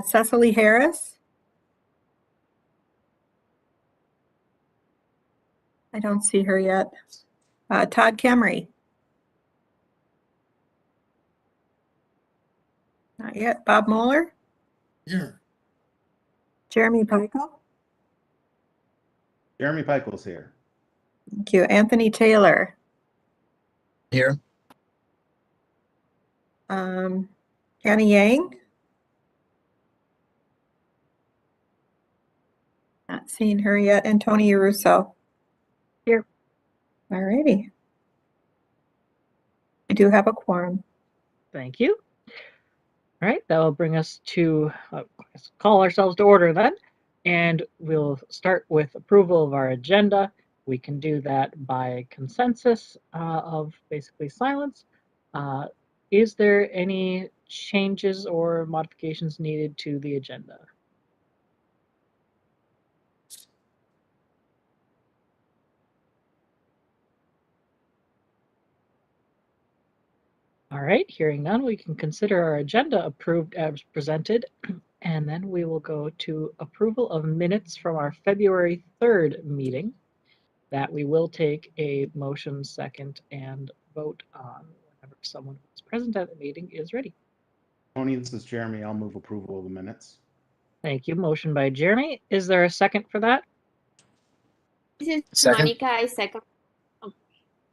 Cecily Harris. I don't see her yet. Todd Kemry. Not yet. Bob Moeller. Here. Jeremy Peichel. Jeremy Peichel's here. Thank you. Anthony Taylor. Here. Hannah Yang. Not seeing her yet. And Tony Russo. Here. All righty. I do have a quorum. Thank you. All right, that will bring us to call ourselves to order then, and we'll start with approval of our agenda. We can do that by consensus of basically silence. Is there any changes or modifications needed to the agenda? All right, hearing none, we can consider our agenda approved as presented, and then we will go to approval of minutes from our February 3rd meeting that we will take a motion, second, and vote on whenever someone who's present at the meeting is ready. Tony, this is Jeremy. I'll move approval of the minutes. Thank you. Motion by Jeremy. Is there a second for that? This is Second. Monica. I second.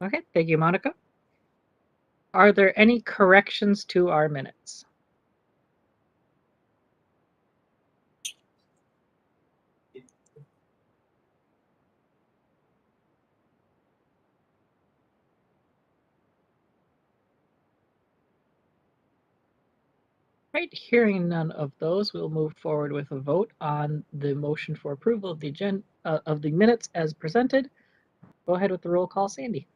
Okay, thank you, Monica. Are there any corrections to our minutes? Right, hearing none of those, we'll move forward with a vote on the motion for approval of the agenda of the minutes as presented. Go ahead with the roll call, Sandy.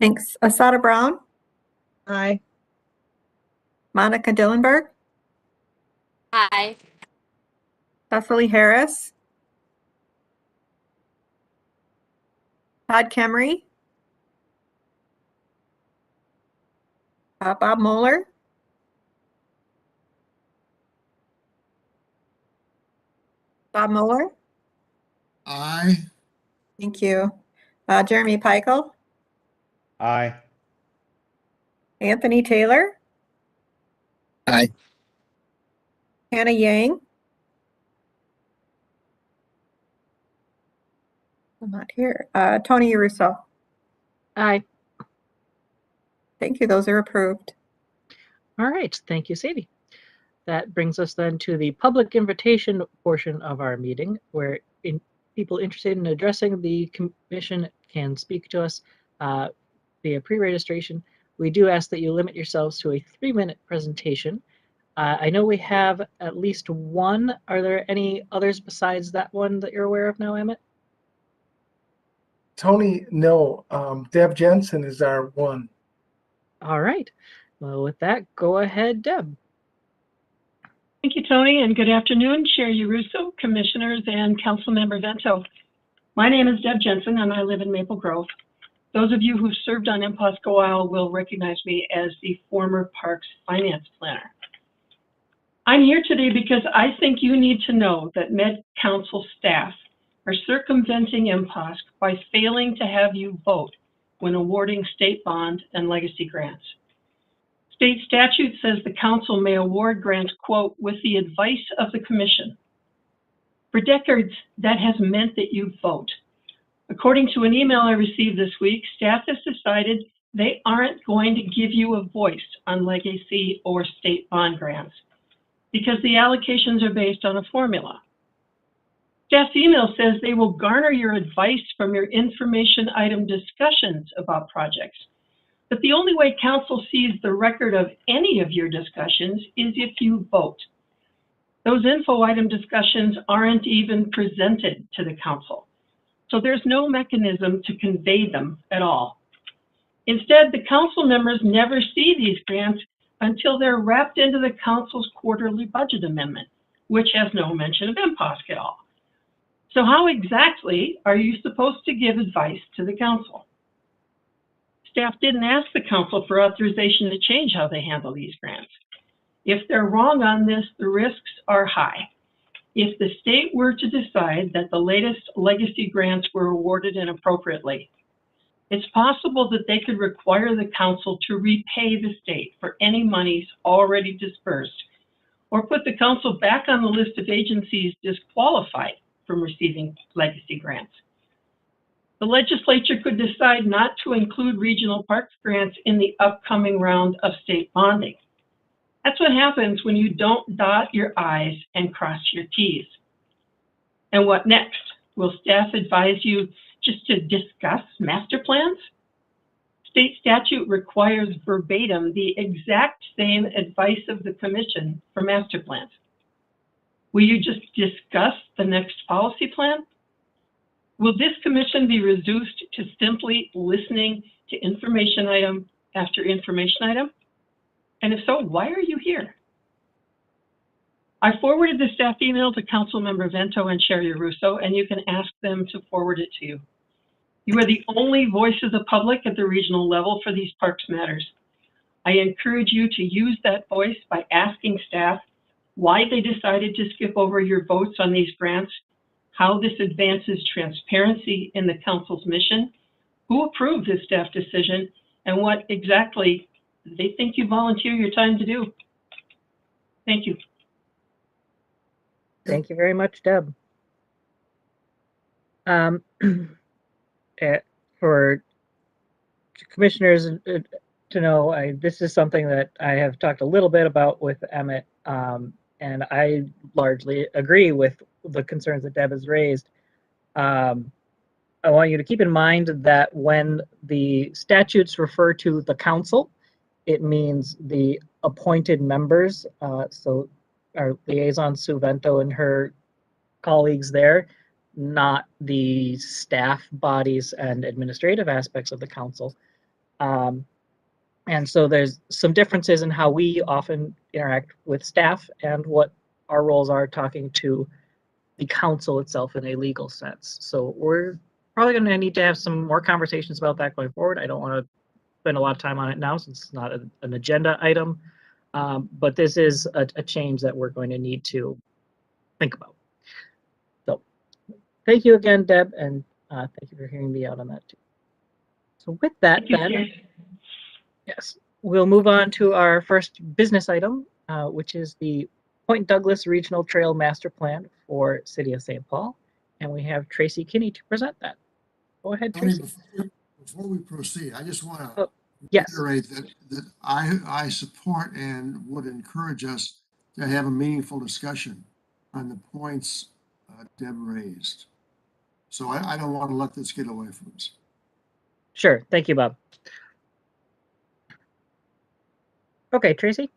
Thanks. Asada Brown. Aye. Monica Dillenberg. Aye. Cecily Harris. Todd Kemry. Bob Moeller. Bob Moeller. Aye. Thank you. Jeremy Peichel. Aye. Anthony Taylor. Aye. Hannah Yang. I'm not here. Tony Russo. Aye. Thank you. Those are approved. All right, thank you, Sadie. That brings us then to the public invitation portion of our meeting, where people interested in addressing the commission can speak to us via pre-registration. We do ask that you limit yourselves to a 3-minute presentation. I know we have at least one. Are there any others besides that one that you're aware of now, Emmett? Tony, no. Deb Jensen is our one. All right. Well, with that, go ahead, Deb. Thank you, Tony, and good afternoon, Chair Russo, Commissioners, and Councilmember Vento. My name is Deb Jensen, and I live in Maple Grove. Those of you who've served on Impasse-Go Isle will recognize me as the former Parks Finance Planner. I'm here today because I think you need to know that Med Council staff are circumventing Impasse by failing to have you vote when awarding state bond and legacy grants. State statute says the council may award grants, quote, with the advice of the commission. For decades, that has meant that you vote. According to an email I received this week, staff has decided they aren't going to give you a voice on legacy or state bond grants because the allocations are based on a formula. Staff's email says they will garner your advice from your information item discussions about projects. But the only way council sees the record of any of your discussions is if you vote. Those info item discussions aren't even presented to the council, so there's no mechanism to convey them at all. Instead, the council members never see these grants until they're wrapped into the council's quarterly budget amendment, which has no mention of Impasse at all. So how exactly are you supposed to give advice to the council? Staff didn't ask the council for authorization to change how they handle these grants. If they're wrong on this, the risks are high. If the state were to decide that the latest legacy grants were awarded inappropriately, it's possible that they could require the council to repay the state for any monies already dispersed, or put the council back on the list of agencies disqualified from receiving legacy grants. The legislature could decide not to include regional parks grants in the upcoming round of state bonding. That's what happens when you don't dot your I's and cross your T's. And what next? Will staff advise you just to discuss master plans? State statute requires verbatim the exact same advice of the commission for master plans. Will you just discuss the next policy plan? Will this commission be reduced to simply listening to information item after information item? And if so, why are you here? I forwarded the staff email to Councilmember Vento and Sherry Russo, and you can ask them to forward it to you. You are the only voice of the public at the regional level for these parks matters. I encourage you to use that voice by asking staff why they decided to skip over your votes on these grants, how this advances transparency in the council's mission, who approved this staff decision, and what exactly they think you volunteer your time to do. Thank you. Thank you very much, Deb. For commissioners to know, this is something that I have talked a little bit about with Emmett, and I largely agree with the concerns that Deb has raised. I want you to keep in mind that when the statutes refer to the council, it means the appointed members. So our liaison, Sue Vento, and her colleagues there, not the staff bodies and administrative aspects of the council. And so there's some differences in how we often interact with staff and what our roles are talking to the council itself in a legal sense. So we're probably going to need to have some more conversations about that going forward. I don't want to spend a lot of time on it now since it's not an agenda item, but this is a change that we're going to need to think about. So thank you again, Deb, and thank you for hearing me out on that too. So with that, then, yes, we'll move on to our first business item, which is the Point Douglas Regional Trail Master Plan for City of St. Paul, and we have Tracey Kinney to present that. Go ahead, Tracey. Before we proceed, I just want to Yes. reiterate that I support and would encourage us to have a meaningful discussion on the points Deb raised. So I don't want to let this get away from us. Sure. Thank you, Bob. Okay, Tracey.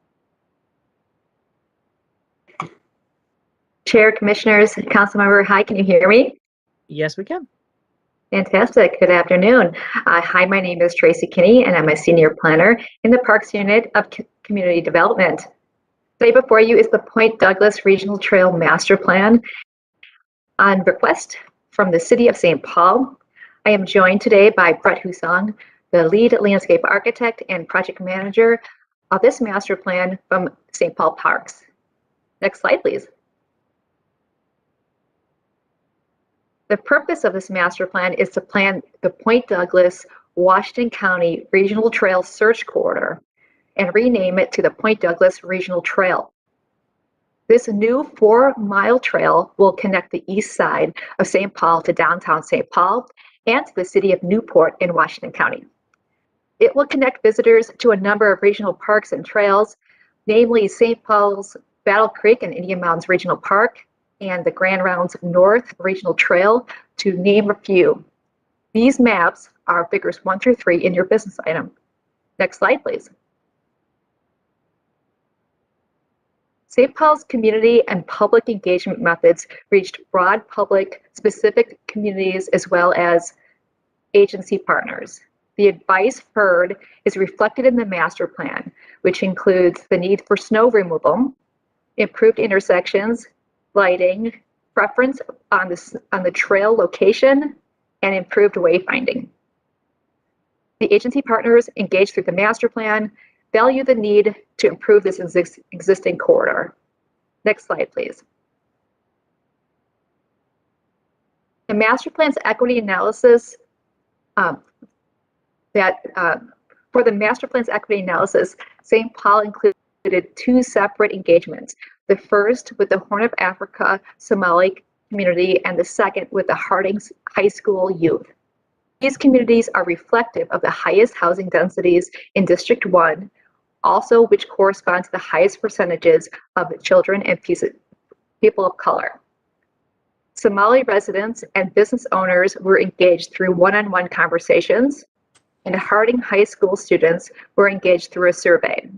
Chair, Commissioners, Councilmember, hi, can you hear me? Yes, we can. Fantastic. Good afternoon. Hi, my name is Tracey Kinney, and I'm a senior planner in the Parks Unit of Community Development. Today before you is the Point Douglas Regional Trail Master Plan on request from the City of St. Paul. I am joined today by Brett Husong, the lead landscape architect and project manager of this master plan from St. Paul Parks. Next slide, please. The purpose of this master plan is to plan the Point Douglas, Washington County Regional Trail Search Corridor and rename it to the Point Douglas Regional Trail. This new 4-mile trail will connect the east side of St. Paul to downtown St. Paul and to the city of Newport in Washington County. It will connect visitors to a number of regional parks and trails, namely St. Paul's Battle Creek and Indian Mountains Regional Park, and the Grand Rounds North Regional Trail, to name a few. These maps are figures 1 through 3 in your business item. Next slide, please. St. Paul's community and public engagement methods reached broad public, specific communities as well as agency partners. The advice heard is reflected in the master plan, which includes the need for snow removal, improved intersections, lighting, preference on the trail location, and improved wayfinding. The agency partners engaged through the master plan value the need to improve this existing corridor. Next slide, please. The master plan's equity analysis, for the master plan's equity analysis, St. Paul included 2 separate engagements. The first with the Horn of Africa Somali community and the second with the Hardings High School youth. These communities are reflective of the highest housing densities in District 1, also which correspond to the highest percentages of children and people of color. Somali residents and business owners were engaged through one-on-one conversations, and Harding High School students were engaged through a survey.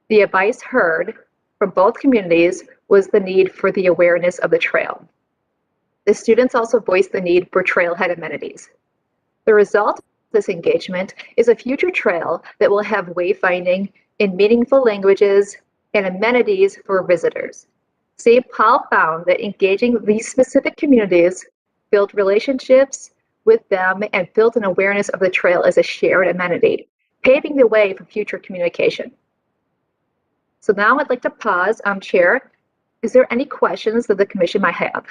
The advice heard from both communities was the need for the awareness of the trail. The students also voiced the need for trailhead amenities. The result of this engagement is a future trail that will have wayfinding in meaningful languages and amenities for visitors. St. Paul found that engaging these specific communities built relationships with them and built an awareness of the trail as a shared amenity, paving the way for future communication. So now I'd like to pause. Chair, is there any questions that the commission might have?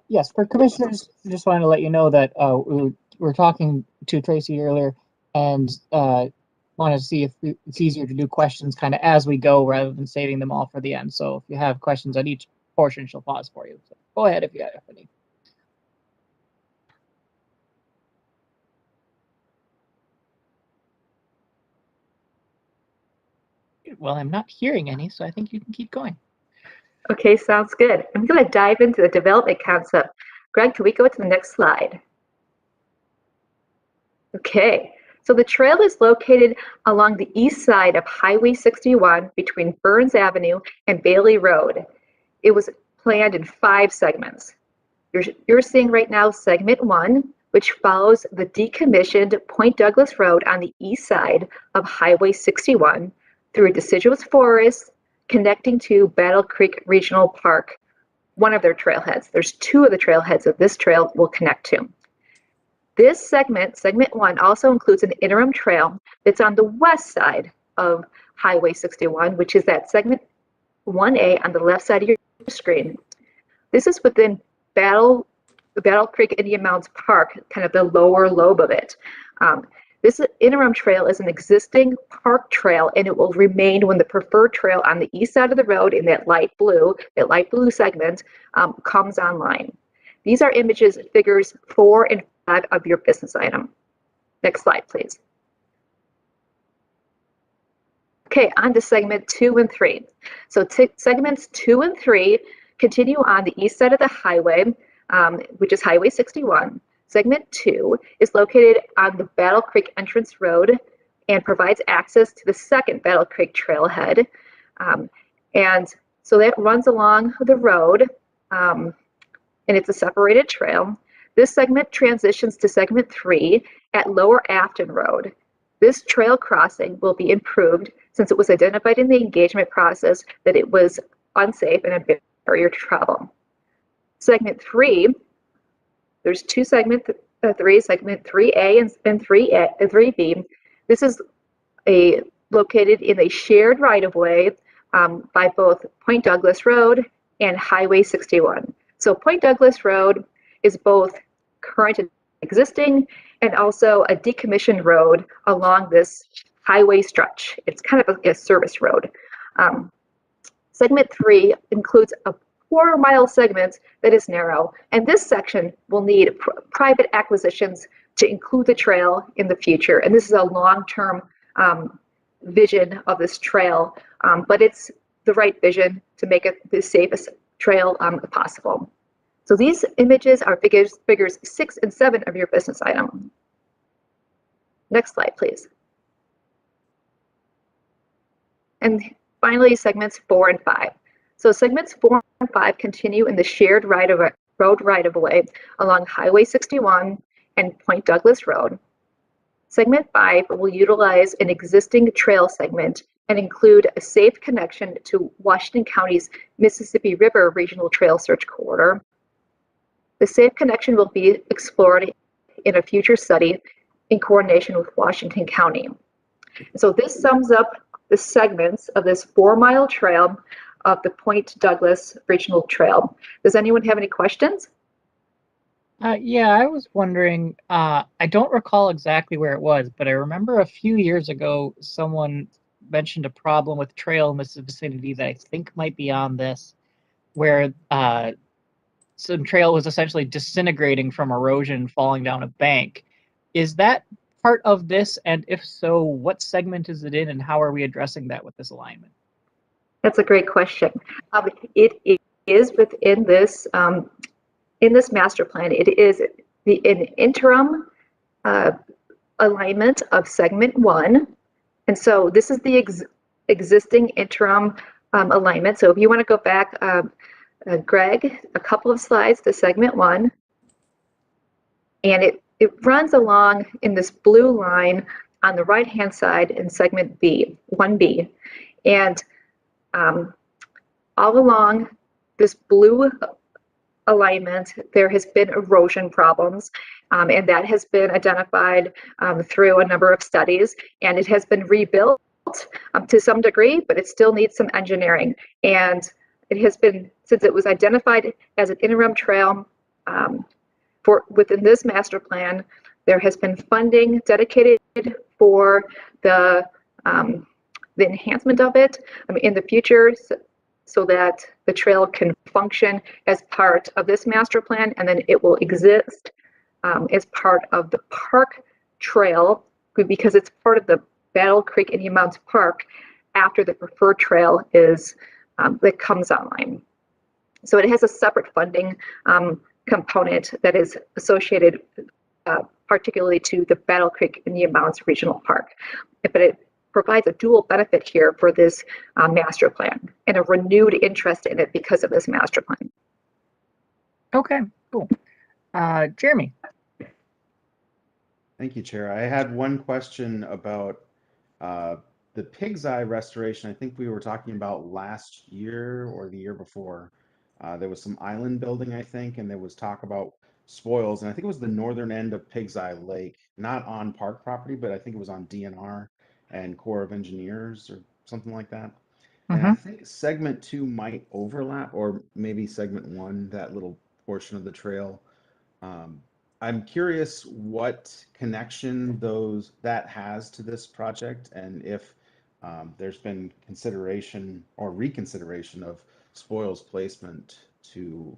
Yes, for commissioners, I just wanted to let you know that we were talking to Tracey earlier and wanted to see if it's easier to do questions kind of as we go rather than saving them all for the end. So if you have questions on each portion, she'll pause for you. So go ahead if you have any. Well, I'm not hearing any, so I think you can keep going. Okay, sounds good. I'm going to dive into the development concept. Greg, can we go to the next slide? Okay, so the trail is located along the east side of Highway 61 between Burns Avenue and Bailey Road. It was planned in 5 segments. You're seeing right now segment 1, which follows the decommissioned Point Douglas Road on the east side of Highway 61 through a deciduous forest connecting to Battle Creek Regional Park, one of their trailheads. There's 2 of the trailheads that this trail will connect to. This segment, segment 1, also includes an interim trail that's on the west side of Highway 61, which is that segment 1A on the left side of your screen. This is within Battle Creek Indian Mounds Park, kind of the lower lobe of it. This interim trail is an existing park trail, and it will remain when the preferred trail on the east side of the road in that light blue segment comes online. These are images, figures 4 and 5 of your business item. Next slide, please. Okay, on to segment 2 and 3. So segments 2 and 3 continue on the east side of the highway, which is Highway 61. Segment 2 is located on the Battle Creek Entrance Road and provides access to the second Battle Creek trailhead. And so that runs along the road, and it's a separated trail. This segment transitions to segment 3 at Lower Afton Road. This trail crossing will be improved since it was identified in the engagement process that it was unsafe and a barrier to travel. Segment 3, there's 2 segment 3, segment 3A and 3B. This is located in a shared right-of-way by both Point Douglas Road and Highway 61. So Point Douglas Road is both current and existing, and also a decommissioned road along this highway stretch. It's kind of a service road. Segment 3 includes a quarter-mile segment that is narrow, and this section will need private acquisitions to include the trail in the future. And this is a long-term vision of this trail, but it's the right vision to make it the safest trail possible. So these images are figures 6 and 7 of your business item. Next slide, please. And finally, segments 4 and 5. So segments 4 and 5 continue in the shared road right-of-way along Highway 61 and Point Douglas Road. Segment 5 will utilize an existing trail segment and include a safe connection to Washington County's Mississippi River Regional Trail Search Corridor. The safe connection will be explored in a future study in coordination with Washington County. So this sums up the segments of this 4-mile trail of the Point Douglas Regional Trail. Does anyone have any questions? Yeah, I was wondering, I don't recall exactly where it was, but I remember a few years ago, someone mentioned a problem with trail in this vicinity that I think might be on this, where some trail was essentially disintegrating from erosion falling down a bank. Is that part of this? And if so, what segment is it in and how are we addressing that with this alignment? That's a great question. It is within this in this master plan. It is an interim alignment of segment 1, and so this is the existing interim alignment. So if you want to go back, Greg, a couple of slides to segment 1, and it runs along in this blue line on the right hand side in segment B, 1B, and all along this blue alignment, there has been erosion problems, and that has been identified through a number of studies, and it has been rebuilt to some degree, but it still needs some engineering. And it has been, since it was identified as an interim trail within this master plan, there has been funding dedicated for the enhancement of it in the future, so that the trail can function as part of this master plan, and then it will exist as part of the park trail, because it's part of the Battle Creek Indian Mounds Park after the preferred trail is that comes online. So it has a separate funding component that is associated particularly to the Battle Creek Indian Mounds Regional Park, but it provides a dual benefit here for this master plan and a renewed interest in it because of this master plan. Okay, cool. Jeremy. Thank you, Chair. I had one question about the Pig's Eye restoration. I think we were talking about last year or the year before. There was some island building, I think, and there was talk about spoils, and I think it was the northern end of Pig's Eye Lake, not on park property, but I think it was on DNR and Corps of Engineers or something like that. And I think segment 2 might overlap, or maybe segment 1, that little portion of the trail. I'm curious what connection that has to this project, and if there's been consideration or reconsideration of spoils placement to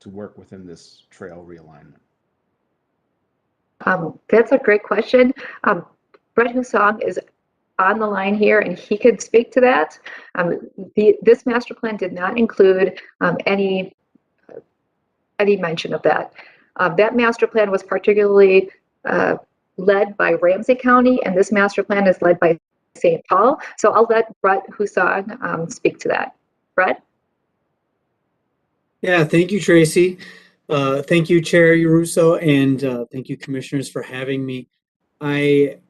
work within this trail realignment. That's a great question. Brett Husong is on the line here, and he could speak to that. This master plan did not include any mention of that. That master plan was particularly led by Ramsey County, and this master plan is led by St. Paul. So I'll let Brett Husong speak to that. Brett? Yeah, thank you, Tracey. Thank you, Chair Russo, and thank you, commissioners, for having me. I'm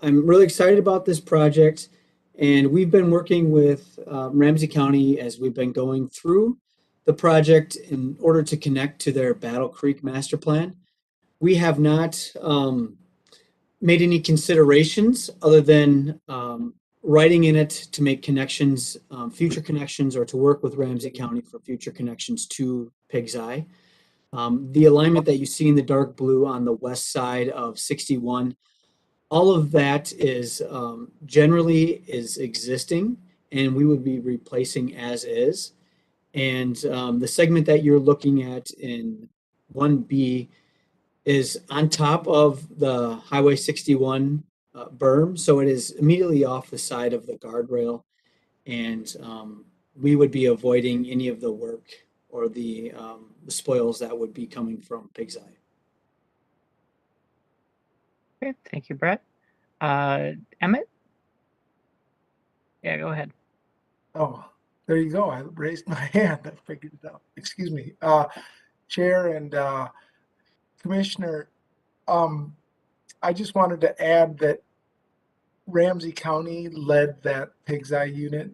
really excited about this project, and we've been working with Ramsey County as we've been going through the project in order to connect to their Battle Creek master plan. We have not made any considerations other than writing in it to make connections, future connections, or to work with Ramsey County for future connections to Pig's Eye. The alignment that you see in the dark blue on the west side of 61, all of that is generally is existing, and we would be replacing as is. And the segment that you're looking at in 1B is on top of the Highway 61 berm, so it is immediately off the side of the guardrail, and we would be avoiding any of the work or the spoils that would be coming from Pig's Eye. Okay, thank you, Brett. Emmett? Yeah, go ahead. Oh, there you go. I raised my hand. I figured it out. Excuse me. Chair and Commissioner, I just wanted to add that Ramsey County led that Pig's Eye unit,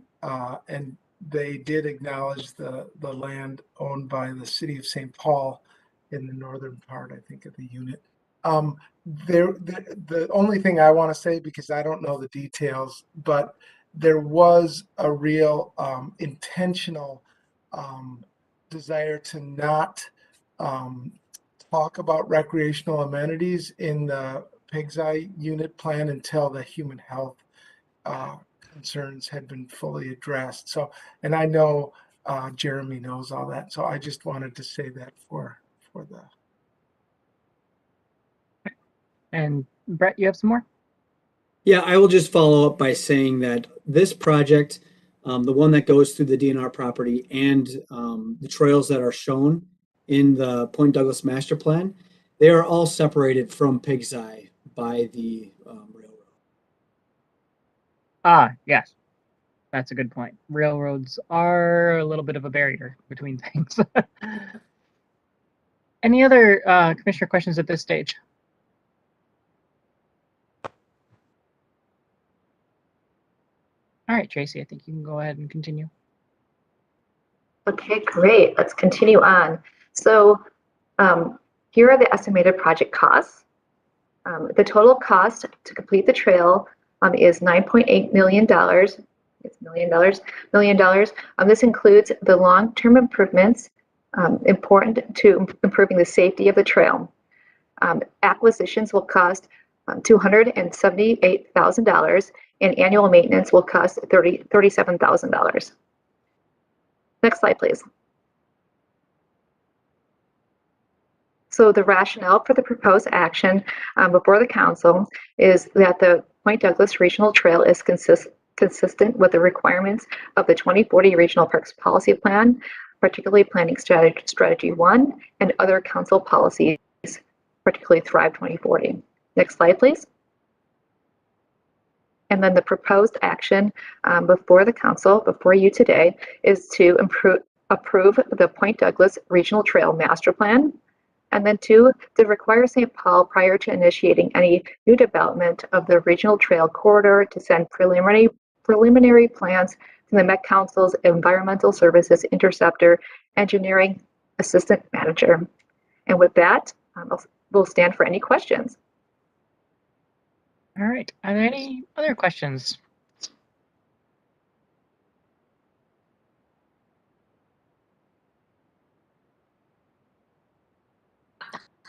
and they did acknowledge the land owned by the city of St. Paul in the northern part, I think, of the unit. The only thing I want to say, because I don't know the details, but there was a real intentional desire to not talk about recreational amenities in the Pig's Eye unit plan until the human health concerns had been fully addressed. So, and I know Jeremy knows all that. So I just wanted to say that for the. And Brett, you have some more? Yeah, I will just follow up by saying that this project, the one that goes through the DNR property and the trails that are shown in the Point Douglas master plan, they are all separated from Pig's Eye by the railroad. Ah, yes. That's a good point. Railroads are a little bit of a barrier between things. Any other commissioner questions at this stage? All right, Tracey, I think you can go ahead and continue. Okay, great. Let's continue on. So here are the estimated project costs. The total cost to complete the trail is $9.8 million. It's $million. This includes the long-term improvements important to improving the safety of the trail. Acquisitions will cost $278,000, and annual maintenance will cost $37,000. Next slide, please. So the rationale for the proposed action before the council is that the Point Douglas Regional Trail is consistent with the requirements of the 2040 Regional Parks Policy Plan, particularly Planning Strategy 1 and other council policies, particularly Thrive 2040. Next slide, please. And then the proposed action before the council, before you today, is to approve the Point Douglas Regional Trail Master Plan. And then 2, to require St. Paul prior to initiating any new development of the regional trail corridor to send preliminary plans to the Met Council's Environmental Services Interceptor Engineering Assistant Manager. And with that, we'll stand for any questions. All right. Are there any other questions?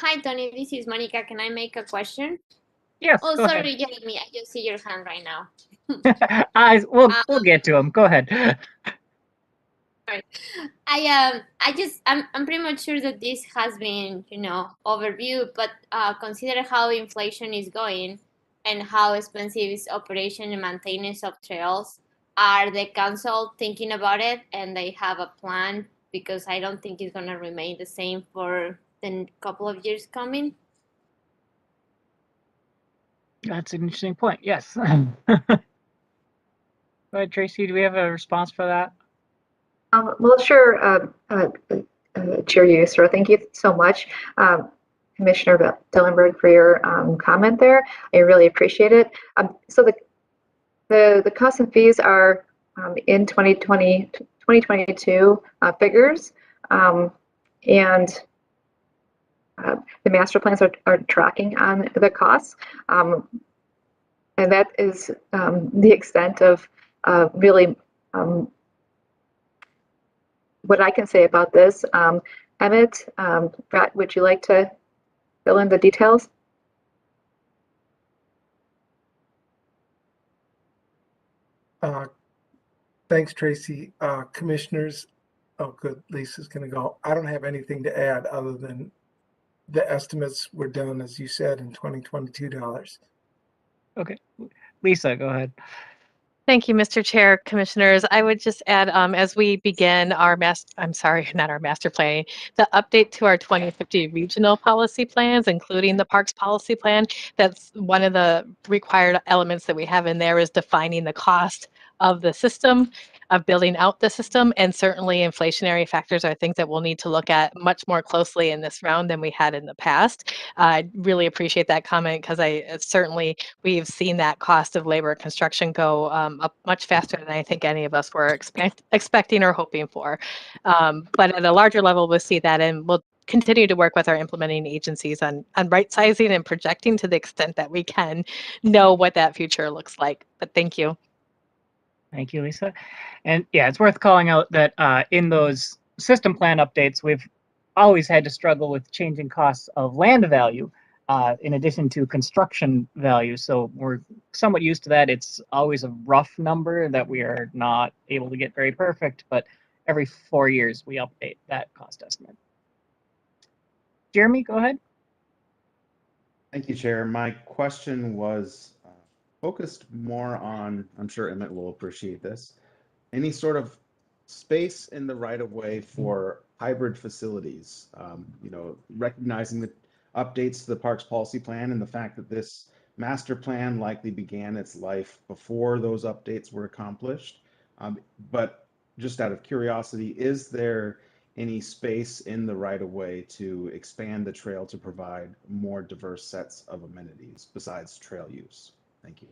Hi, Tony. This is Monica. Can I make a question? Yes. Oh, go sorry, Jeremy. I just see your hand right now. ahead. We'll get to them. Go ahead. I'm pretty much sure that this has been, overviewed, but consider how inflation is going and how expensive is operation and maintenance of trails. Are the council thinking about it and they have a plan? Because I don't think it's gonna remain the same for the couple of years coming. That's an interesting point. Yes. Go ahead, Tracey. Do we have a response for that? Well, sure, Chair Usra, thank you so much, Commissioner Dillenberg, for your comment there. I really appreciate it. So the costs and fees are in 2022 figures, and the master plans are tracking on the costs, and that is the extent of really what I can say about this. Emmett, Brett, would you like to fill in the details? Thanks, Tracey. Commissioners, oh good, Lisa's gonna go. I don't have anything to add other than the estimates were done, as you said, in 2022 dollars. Okay. Lisa, go ahead. Thank you, Mr. Chair, Commissioners. I would just add, as we begin our not our master planning, the update to our 2050 regional policy plans, including the parks policy plan, that's one of the required elements that we have in there is defining the cost of the system, of building out the system, and certainly inflationary factors are things that we'll need to look at much more closely in this round than we had in the past. I really appreciate that comment because we've seen that cost of labor construction go up much faster than I think any of us were expecting or hoping for. But at a larger level, we'll see that, and we'll continue to work with our implementing agencies on right sizing and projecting to the extent that we can know what that future looks like. But thank you. Thank you, Lisa. And yeah, it's worth calling out that in those system plan updates, we've always had to struggle with changing costs of land value in addition to construction value. So we're somewhat used to that. It's always a rough number that we are not able to get very perfect, but every 4 years we update that cost estimate. Jeremy, go ahead. Thank you, Chair. My question was focused more on, I'm sure Emmett will appreciate this, any sort of space in the right of way for hybrid facilities. You know, recognizing the updates to the Parks Policy Plan and the fact that this master plan likely began its life before those updates were accomplished. But just out of curiosity, is there any space in the right of way to expand the trail to provide more diverse sets of amenities besides trail use? Thank you.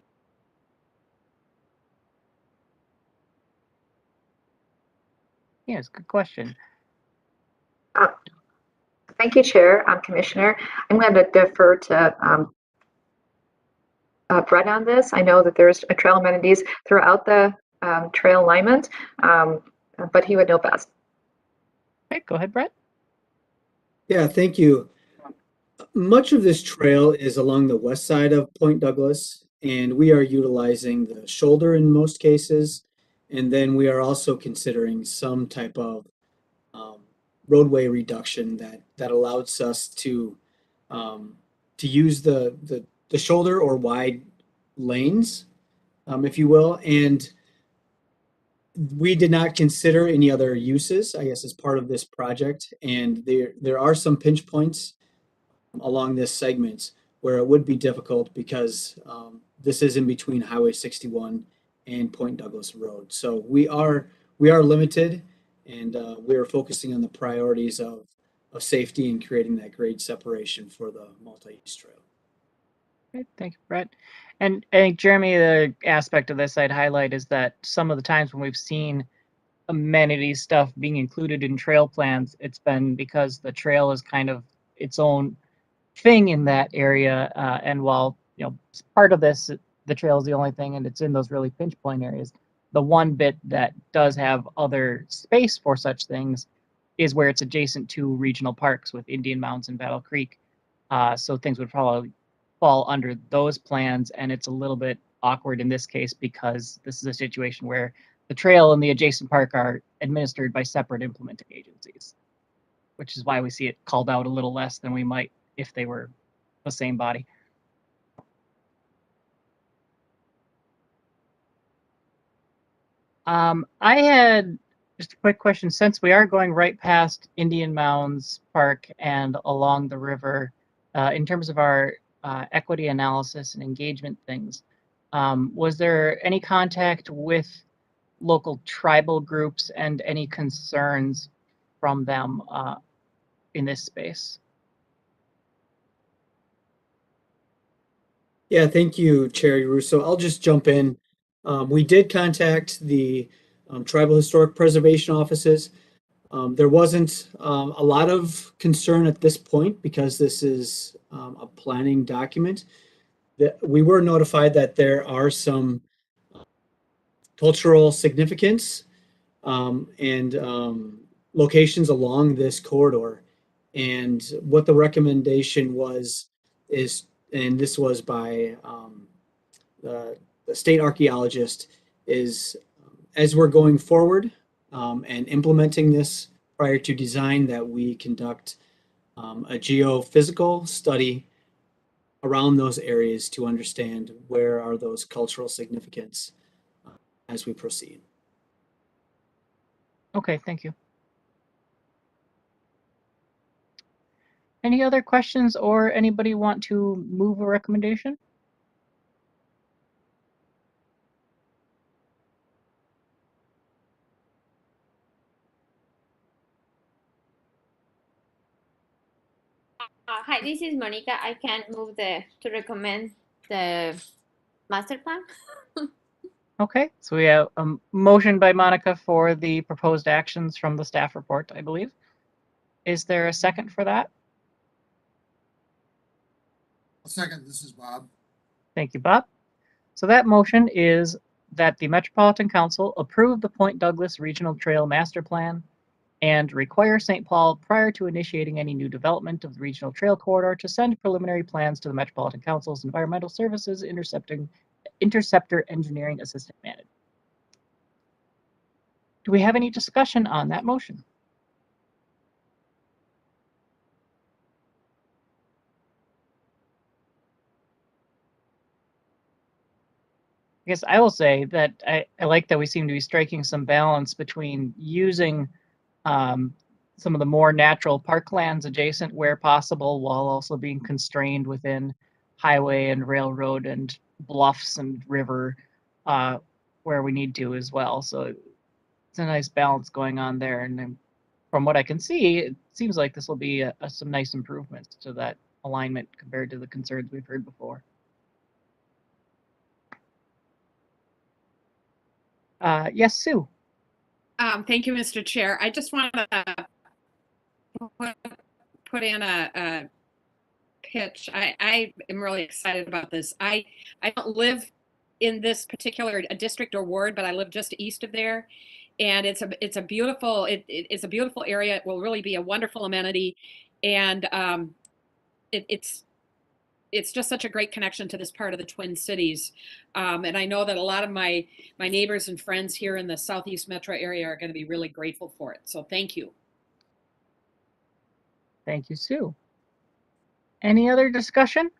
Yes, good question. Thank you, Chair, Commissioner. I'm going to defer to Brett on this. I know that there's trail amenities throughout the trail alignment, but he would know best. Okay, go ahead, Brett. Yeah, thank you. Much of this trail is along the west side of Point Douglas, and we are utilizing the shoulder in most cases. And then we are also considering some type of roadway reduction that allows us to use the shoulder or wide lanes, if you will. And we did not consider any other uses, I guess, as part of this project. And there are some pinch points along this segment where it would be difficult because this is in between Highway 61 and Point Douglas Road. So we are limited, and we are focusing on the priorities of safety and creating that grade separation for the multi-use trail. Okay, thank you, Brett. And I think, Jeremy, the aspect of this I'd highlight is that some of the times when we've seen amenity stuff being included in trail plans, it's been because the trail is kind of its own thing in that area. And while, you know, part of this, the trail is the only thing, and it's in those really pinch point areas, the one bit that does have other space for such things is where it's adjacent to regional parks with Indian Mounds and Battle Creek. So things would probably fall under those plans, and it's a little bit awkward in this case because this is a situation where the trail and the adjacent park are administered by separate implementing agencies, which is why we see it called out a little less than we might if they were the same body. I had just a quick question. Since we are going right past Indian Mounds Park and along the river, in terms of our equity analysis and engagement things, was there any contact with local tribal groups and any concerns from them in this space? Yeah, thank you, Chair Russo. I'll just jump in. We did contact the tribal historic preservation offices. There wasn't a lot of concern at this point because this is a planning document. We were notified that there are some cultural significance and locations along this corridor. And what the recommendation was and this was by the state archaeologist, is as we're going forward and implementing this prior to design, that we conduct a geophysical study around those areas to understand where are those cultural significance as we proceed. Okay, thank you. Any other questions or anybody want to move a recommendation? Hi, this is Monica. I can move to recommend the master plan. Okay, so we have a motion by Monica for the proposed actions from the staff report, I believe. Is there a second for that? A second, this is Bob. Thank you, Bob. So that motion is that the Metropolitan Council approve the Point Douglas Regional Trail Master Plan and require St. Paul, prior to initiating any new development of the regional trail corridor, to send preliminary plans to the Metropolitan Council's Environmental Services Interceptor Engineering Assistant Manager. Do we have any discussion on that motion? I guess I will say that I like that we seem to be striking some balance between using some of the more natural parklands adjacent where possible, while also being constrained within highway and railroad and bluffs and river where we need to as well. So it's a nice balance going on there. And from what I can see, it seems like this will be some nice improvements to that alignment compared to the concerns we've heard before. Yes, Sue. Thank you, Mr. Chair. I just want to put in a pitch. I am really excited about this. I don't live in this particular district or ward, but I live just east of there, and it's a beautiful it's a beautiful area. It will really be a wonderful amenity, and it's just such a great connection to this part of the Twin Cities. And I know that a lot of my neighbors and friends here in the Southeast Metro area are going to be really grateful for it. So thank you. Thank you, Sue. Any other discussion?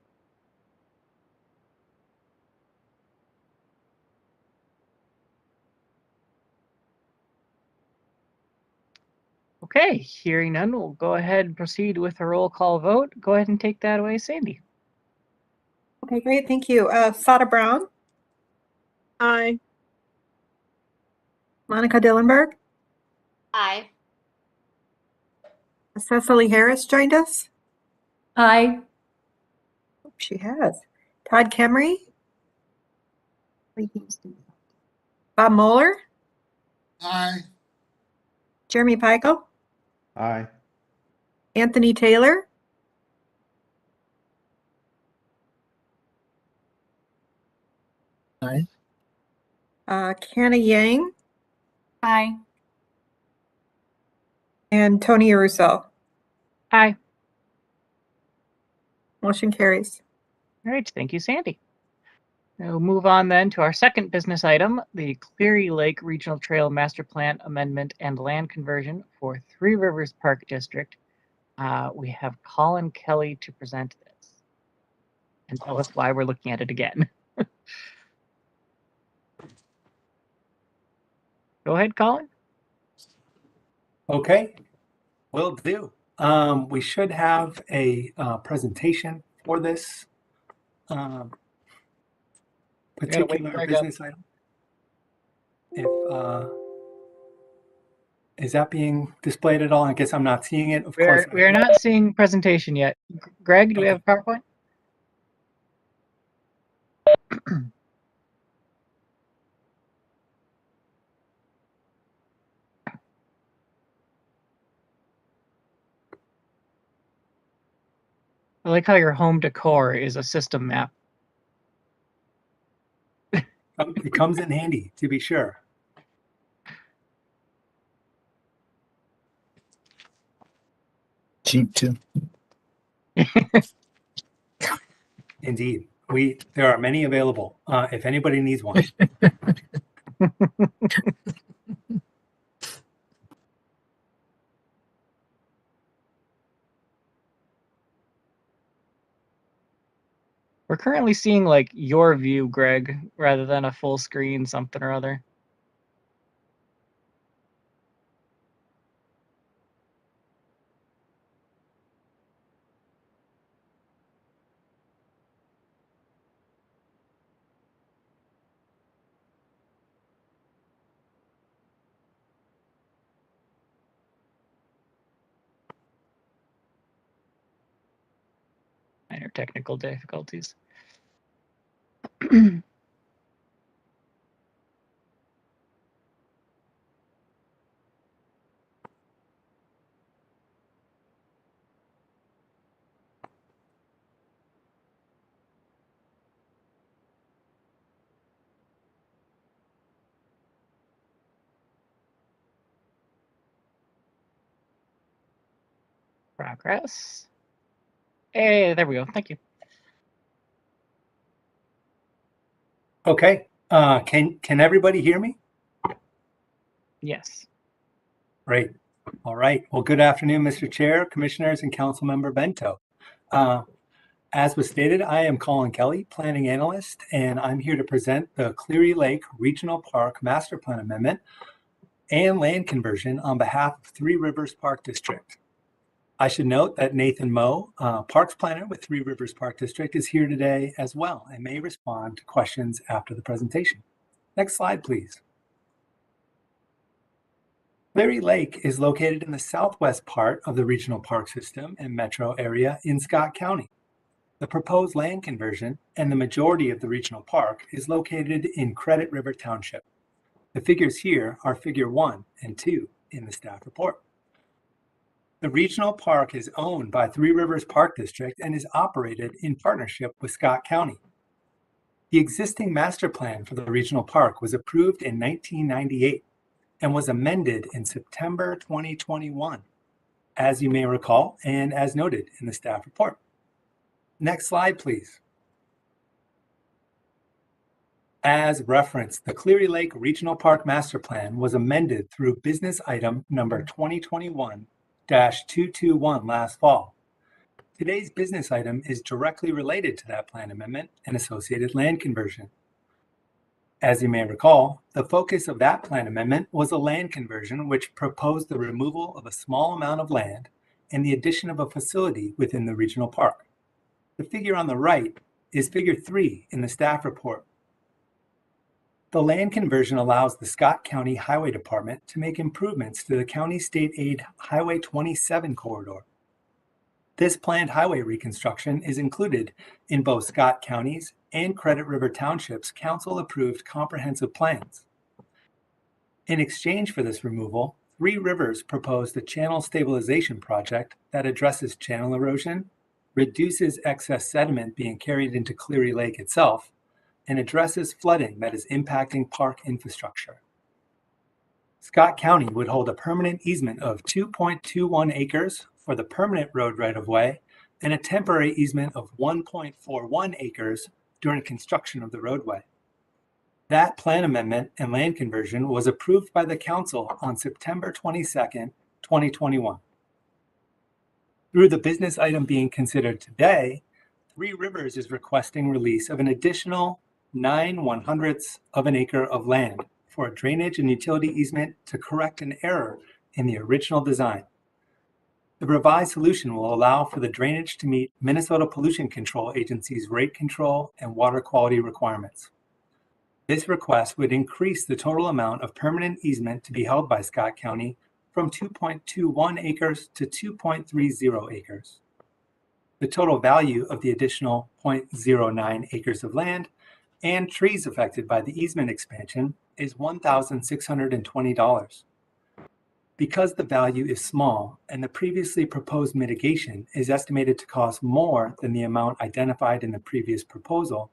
Okay, hearing none, we'll go ahead and proceed with a roll call vote. Go ahead and take that away, Sandy. Okay, great. Thank you. Sada Brown, Aye. Monica Dillenberg, Aye. Cecily Harris joined us. Aye. She has. Todd Kemry, Bob Moeller, Aye. Jeremy Peichel, Aye. Anthony Taylor, Aye. Kenna Yang, Aye. and Tony Russo. Aye. Motion carries. All right, thank you, Sandy. We'll move on then to our second business item, the Cleary Lake Regional Trail Master Plan Amendment and Land Conversion for Three Rivers Park District. We have Colin Kelly to present this and tell us why we're looking at it again. Go ahead, Colin. Okay, will do. We should have a presentation for this particular business item. If is that being displayed at all? I guess I'm not seeing it. Of course, We are not seeing presentation yet. Greg, do we have a PowerPoint? I like how your home decor is a system map. It comes in handy, to be sure. Cheap too. Indeed, there are many available. If anybody needs one. We're currently seeing like your view, Greg, rather than a full screen something or other. Minor technical difficulties. progress. Hey, there we go. Thank you. Okay. Can everybody hear me? Yes. Great. All right. Well, good afternoon, Mr. Chair, Commissioners, and Councilmember Bento. As was stated, I am Colin Kelly, Planning Analyst, and I'm here to present the Cleary Lake Regional Park Master Plan Amendment and land conversion on behalf of Three Rivers Park District. I should note that Nathan Moe, Parks Planner with Three Rivers Park District, is here today as well and may respond to questions after the presentation. Next slide, please. Cleary Lake is located in the southwest part of the regional park system and metro area in Scott County. The proposed land conversion and the majority of the regional park is located in Credit River Township. The figures here are figure 1 and 2 in the staff report. The regional park is owned by Three Rivers Park District and is operated in partnership with Scott County. The existing master plan for the regional park was approved in 1998 and was amended in September 2021, as you may recall, and as noted in the staff report. Next slide, please. As referenced, the Cleary Lake Regional Park Master Plan was amended through business item number 2021-221 last fall. Today's business item is directly related to that plan amendment and associated land conversion. As you may recall, the focus of that plan amendment was a land conversion which proposed the removal of a small amount of land and the addition of a facility within the regional park. The figure on the right is figure 3 in the staff report. The land conversion allows the Scott County Highway Department to make improvements to the County State Aid Highway 27 corridor. This planned highway reconstruction is included in both Scott County's and Credit River Township's council-approved comprehensive plans. In exchange for this removal, Three Rivers proposed a channel stabilization project that addresses channel erosion, reduces excess sediment being carried into Cleary Lake itself, and addresses flooding that is impacting park infrastructure. Scott County would hold a permanent easement of 2.21 acres for the permanent road right-of-way and a temporary easement of 1.41 acres during construction of the roadway. That plan amendment and land conversion was approved by the council on September 22nd, 2021. Through the business item being considered today, Three Rivers is requesting release of an additional 9/100ths of an acre of land for a drainage and utility easement to correct an error in the original design. The revised solution will allow for the drainage to meet Minnesota Pollution Control Agency's rate control and water quality requirements. This request would increase the total amount of permanent easement to be held by Scott County from 2.21 acres to 2.30 acres. The total value of the additional 0.09 acres of land and trees affected by the easement expansion is $1,620. Because the value is small and the previously proposed mitigation is estimated to cost more than the amount identified in the previous proposal,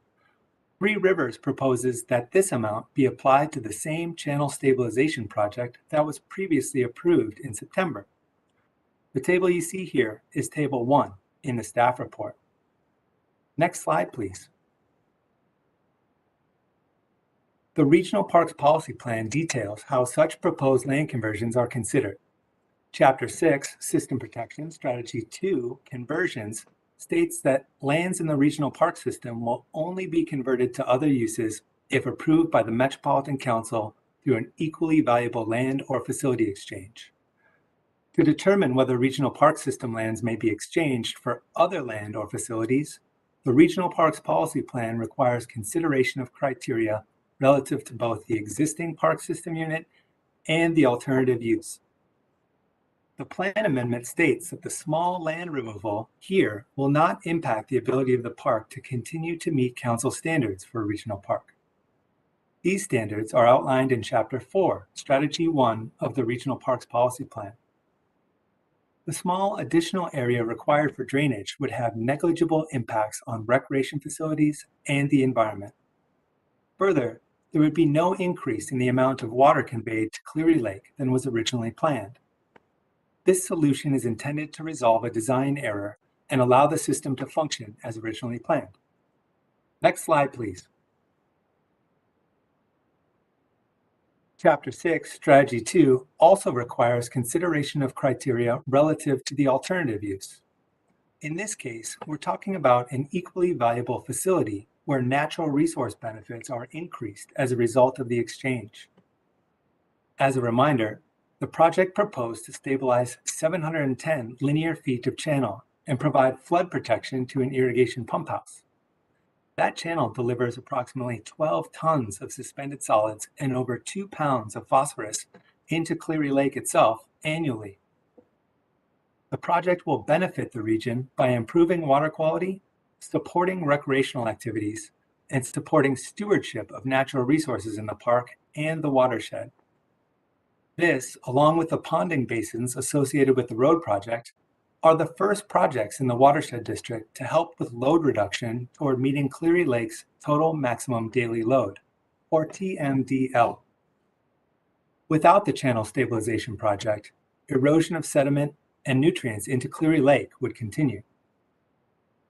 Three Rivers proposes that this amount be applied to the same channel stabilization project that was previously approved in September. The table you see here is Table 1 in the staff report. Next slide, please. The Regional Parks Policy Plan details how such proposed land conversions are considered. Chapter 6, System Protection, Strategy 2, Conversions, states that lands in the regional park system will only be converted to other uses if approved by the Metropolitan Council through an equally valuable land or facility exchange. To determine whether regional park system lands may be exchanged for other land or facilities, the Regional Parks Policy Plan requires consideration of criteria relative to both the existing park system unit and the alternative use. The plan amendment states that the small land removal here will not impact the ability of the park to continue to meet council standards for a regional park. These standards are outlined in Chapter 4, Strategy 1 of the Regional Parks Policy Plan. The small additional area required for drainage would have negligible impacts on recreation facilities and the environment. Further, there would be no increase in the amount of water conveyed to Cleary Lake than was originally planned. This solution is intended to resolve a design error and allow the system to function as originally planned. Next slide, please. Chapter 6, Strategy 2, also requires consideration of criteria relative to the alternative use. In this case, we're talking about an equally valuable facility where natural resource benefits are increased as a result of the exchange. As a reminder, the project proposed to stabilize 710 linear feet of channel and provide flood protection to an irrigation pump house. That channel delivers approximately 12 tons of suspended solids and over 2 pounds of phosphorus into Cleary Lake itself annually. The project will benefit the region by improving water quality, supporting recreational activities, and supporting stewardship of natural resources in the park and the watershed. This, along with the ponding basins associated with the road project, are the first projects in the watershed district to help with load reduction toward meeting Cleary Lake's total maximum daily load, or TMDL. Without the channel stabilization project, erosion of sediment and nutrients into Cleary Lake would continue.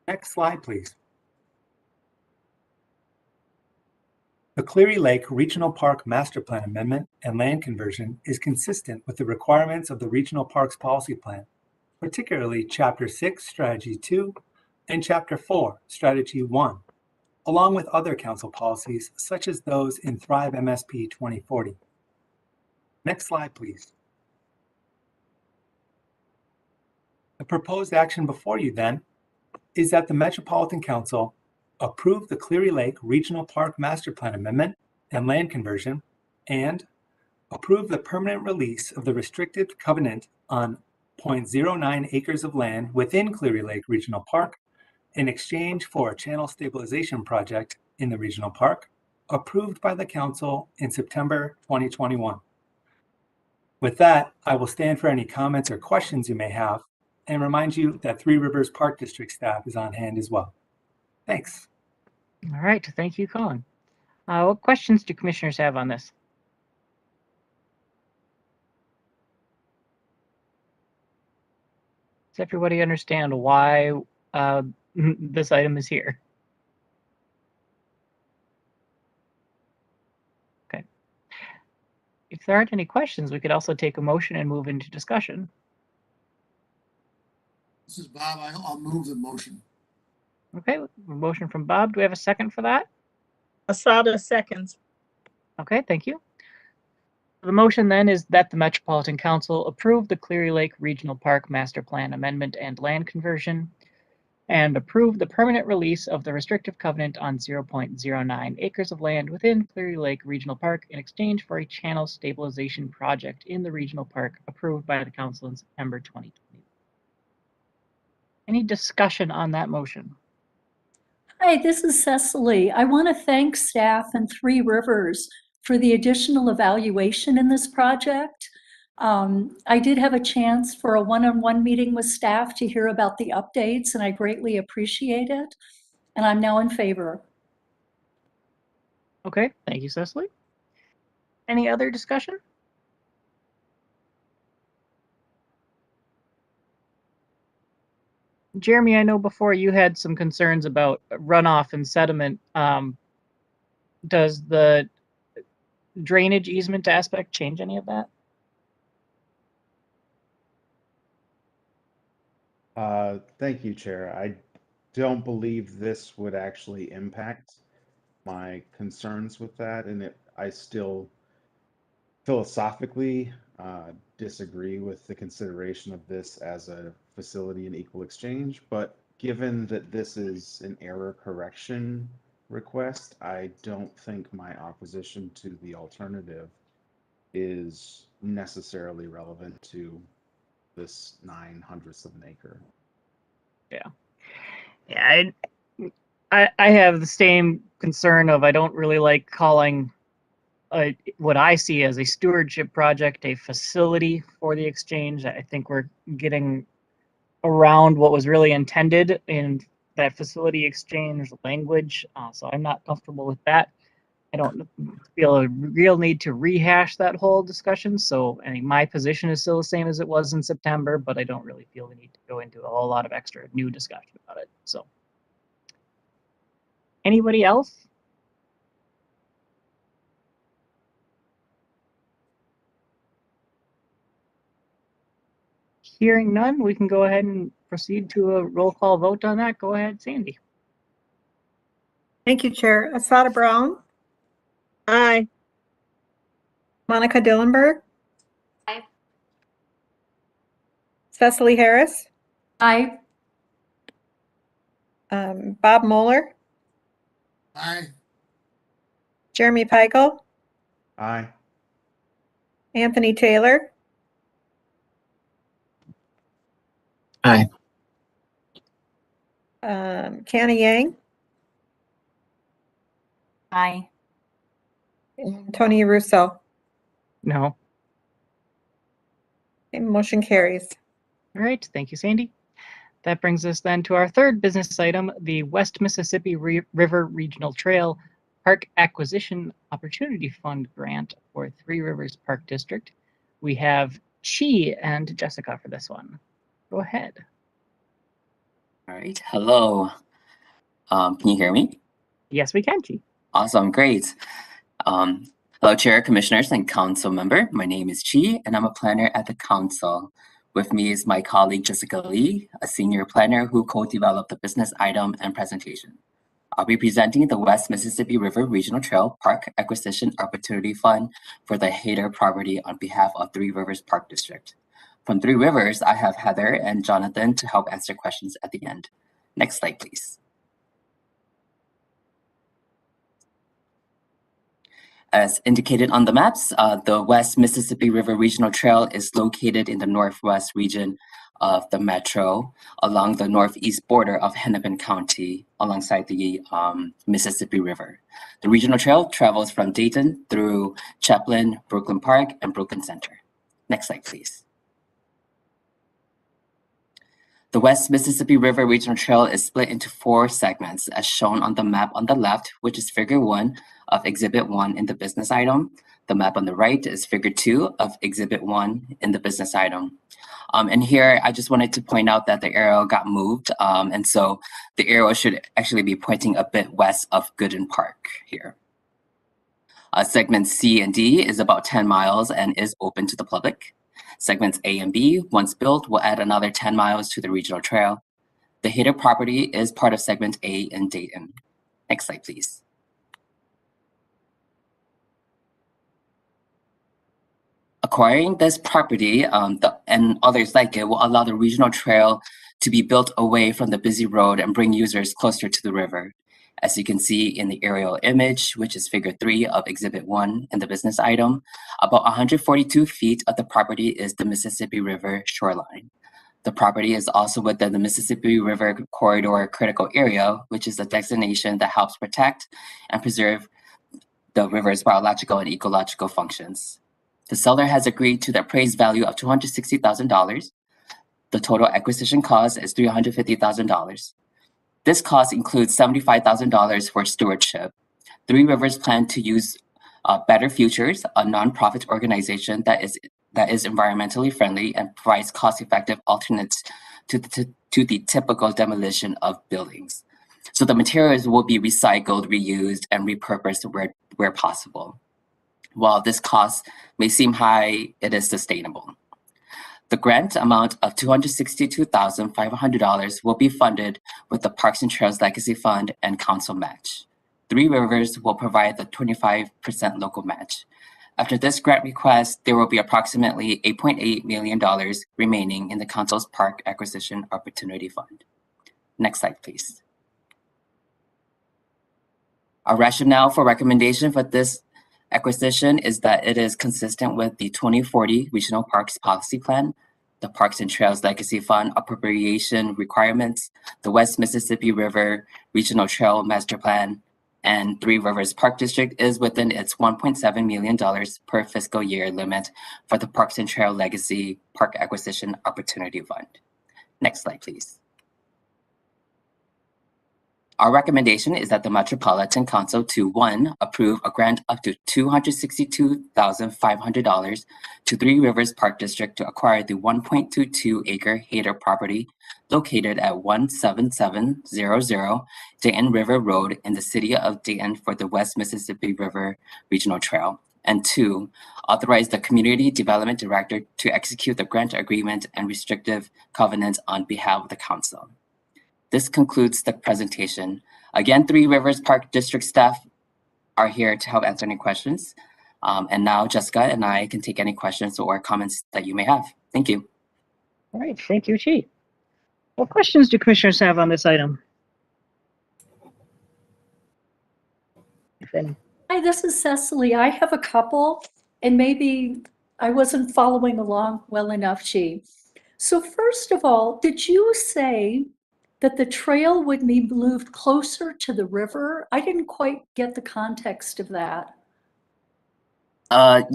Next slide, please. The Cleary Lake Regional Park Master Plan Amendment and land conversion is consistent with the requirements of the Regional Parks Policy Plan, particularly Chapter 6, Strategy 2, and Chapter 4, Strategy 1, along with other council policies such as those in Thrive MSP 2040. Next slide, please. The proposed action before you then is that the Metropolitan Council approve the Cleary Lake Regional Park Master Plan Amendment and land conversion and approve the permanent release of the restricted covenant on 0.09 acres of land within Cleary Lake Regional Park in exchange for a channel stabilization project in the regional park approved by the council in September 2021. With that, I will stand for any comments or questions you may have and remind you that Three Rivers Park District staff is on hand as well. Thanks. All right, thank you, Colin. What questions do commissioners have on this? Does everybody understand why this item is here? Okay. If there aren't any questions, we could also take a motion and move into discussion. This is Bob. I'll move the motion. Okay, a motion from Bob. Do we have a second for that? Asada seconds. Okay, thank you. The motion then is that the Metropolitan Council approve the Cleary Lake Regional Park Master Plan Amendment and land conversion and approve the permanent release of the restrictive covenant on 0.09 acres of land within Cleary Lake Regional Park in exchange for a channel stabilization project in the regional park approved by the council in September 2020. Any discussion on that motion? Hi, this is Cecily. I want to thank staff and Three Rivers for the additional evaluation in this project. I did have a chance for a one-on-one meeting with staff to hear about the updates, and I greatly appreciate it. And I'm now in favor. Okay, thank you, Cecily. Any other discussion? Jeremy, I know before you had some concerns about runoff and sediment. Does the drainage easement aspect change any of that? Thank you, Chair. I don't believe this would actually impact my concerns with that, and I still philosophically disagree with the consideration of this as a facility in equal exchange, but given that this is an error correction request, I don't think my opposition to the alternative is necessarily relevant to this 9/100ths of an acre. Yeah, I have the same concern of I don't really like calling what I see as a stewardship project a facility for the exchange. I think we're getting around what was really intended in that facility exchange language, so I'm not comfortable with that. I don't feel a real need to rehash that whole discussion. So I think my position is still the same as it was in September, but I don't really feel the need to go into a whole lot of extra new discussion about it. So anybody else? Hearing none, we can go ahead and proceed to a roll call vote on that. Go ahead, Sandy. Thank you, Chair. Asada Brown, Aye. Monica Dillenberg, Aye. Cecily Harris, Aye. Bob Moeller, Aye. Jeremy Peichel, Aye. Anthony Taylor, Aye. Canna Yang, Aye. and Tony Russo. No. Okay, motion carries. All right, thank you, Sandy. That brings us then to our third business item, the West Mississippi River Regional Trail Park Acquisition Opportunity Fund Grant for Three Rivers Park District. We have Chee and Jessica for this one. Go ahead. All right. Hello. Can you hear me? Yes, we can, Chee. Awesome. Great. Hello, Chair, Commissioners, and Council member. My name is Chee, and I'm a planner at the Council. With me is my colleague, Jessica Lee, a senior planner who co-developed the business item and presentation. I'll be presenting the West Mississippi River Regional Trail Park Acquisition Opportunity Fund for the Haider property on behalf of Three Rivers Park District. From Three Rivers, I have Heather and Jonathan to help answer questions at the end. Next slide, please. As indicated on the maps, the West Mississippi River Regional Trail is located in the northwest region of the metro along the northeast border of Hennepin County alongside the Mississippi River. The regional trail travels from Dayton through Chaplin, Brooklyn Park, and Brooklyn Center. Next slide, please. The West Mississippi River Regional Trail is split into 4 segments as shown on the map on the left, which is figure 1 of exhibit 1 in the business item. The map on the right is figure 2 of exhibit 1 in the business item. And here I just wanted to point out that the arrow got moved. And so the arrow should actually be pointing a bit west of Gooden Park here. Segment C and D is about 10 miles and is open to the public. Segments A and B, once built, will add another 10 miles to the regional trail. The Haider property is part of segment A in Dayton. Next slide, please. Acquiring this property and others like it will allow the regional trail to be built away from the busy road and bring users closer to the river. As you can see in the aerial image, which is figure 3 of exhibit 1 in the business item, about 142 feet of the property is the Mississippi River shoreline. The property is also within the Mississippi River Corridor Critical Area, which is a designation that helps protect and preserve the river's biological and ecological functions. The seller has agreed to the appraised value of $260,000. The total acquisition cost is $350,000. This cost includes $75,000 for stewardship. Three Rivers plan to use Better Futures, a nonprofit organization that is environmentally friendly and provides cost-effective alternates to the typical demolition of buildings. So the materials will be recycled, reused, and repurposed where possible. While this cost may seem high, it is sustainable. The grant amount of $262,500 will be funded with the Parks and Trails Legacy Fund and Council match. Three Rivers will provide the 25% local match. After this grant request, there will be approximately $8.8 million remaining in the Council's Park Acquisition Opportunity Fund. Next slide, please. Our rationale for recommendation for this acquisition is that it is consistent with the 2040 Regional Parks Policy Plan, the Parks and Trails Legacy Fund appropriation requirements, the West Mississippi River Regional Trail Master Plan, and Three Rivers Park District is within its $1.7 million per fiscal year limit for the Parks and Trail Legacy Park Acquisition Opportunity Fund. Next slide, please. Our recommendation is that the Metropolitan Council to 1, approve a grant up to $262,500 to Three Rivers Park District to acquire the 1.22-acre Haider property located at 17700 Dayton River Road in the city of Dayton for the West Mississippi River Regional Trail. And 2, authorize the Community Development Director to execute the grant agreement and restrictive covenant on behalf of the Council. This concludes the presentation. Again, Three Rivers Park District staff are here to help answer any questions. And now Jessica and I can take any questions or comments that you may have. Thank you. All right, thank you, Chee. What questions do commissioners have on this item? If any. Hi, this is Cecily. I have a couple, and maybe I wasn't following along well enough, Chee. So first of all, did you say that the trail would be moved closer to the river? I didn't quite get the context of that.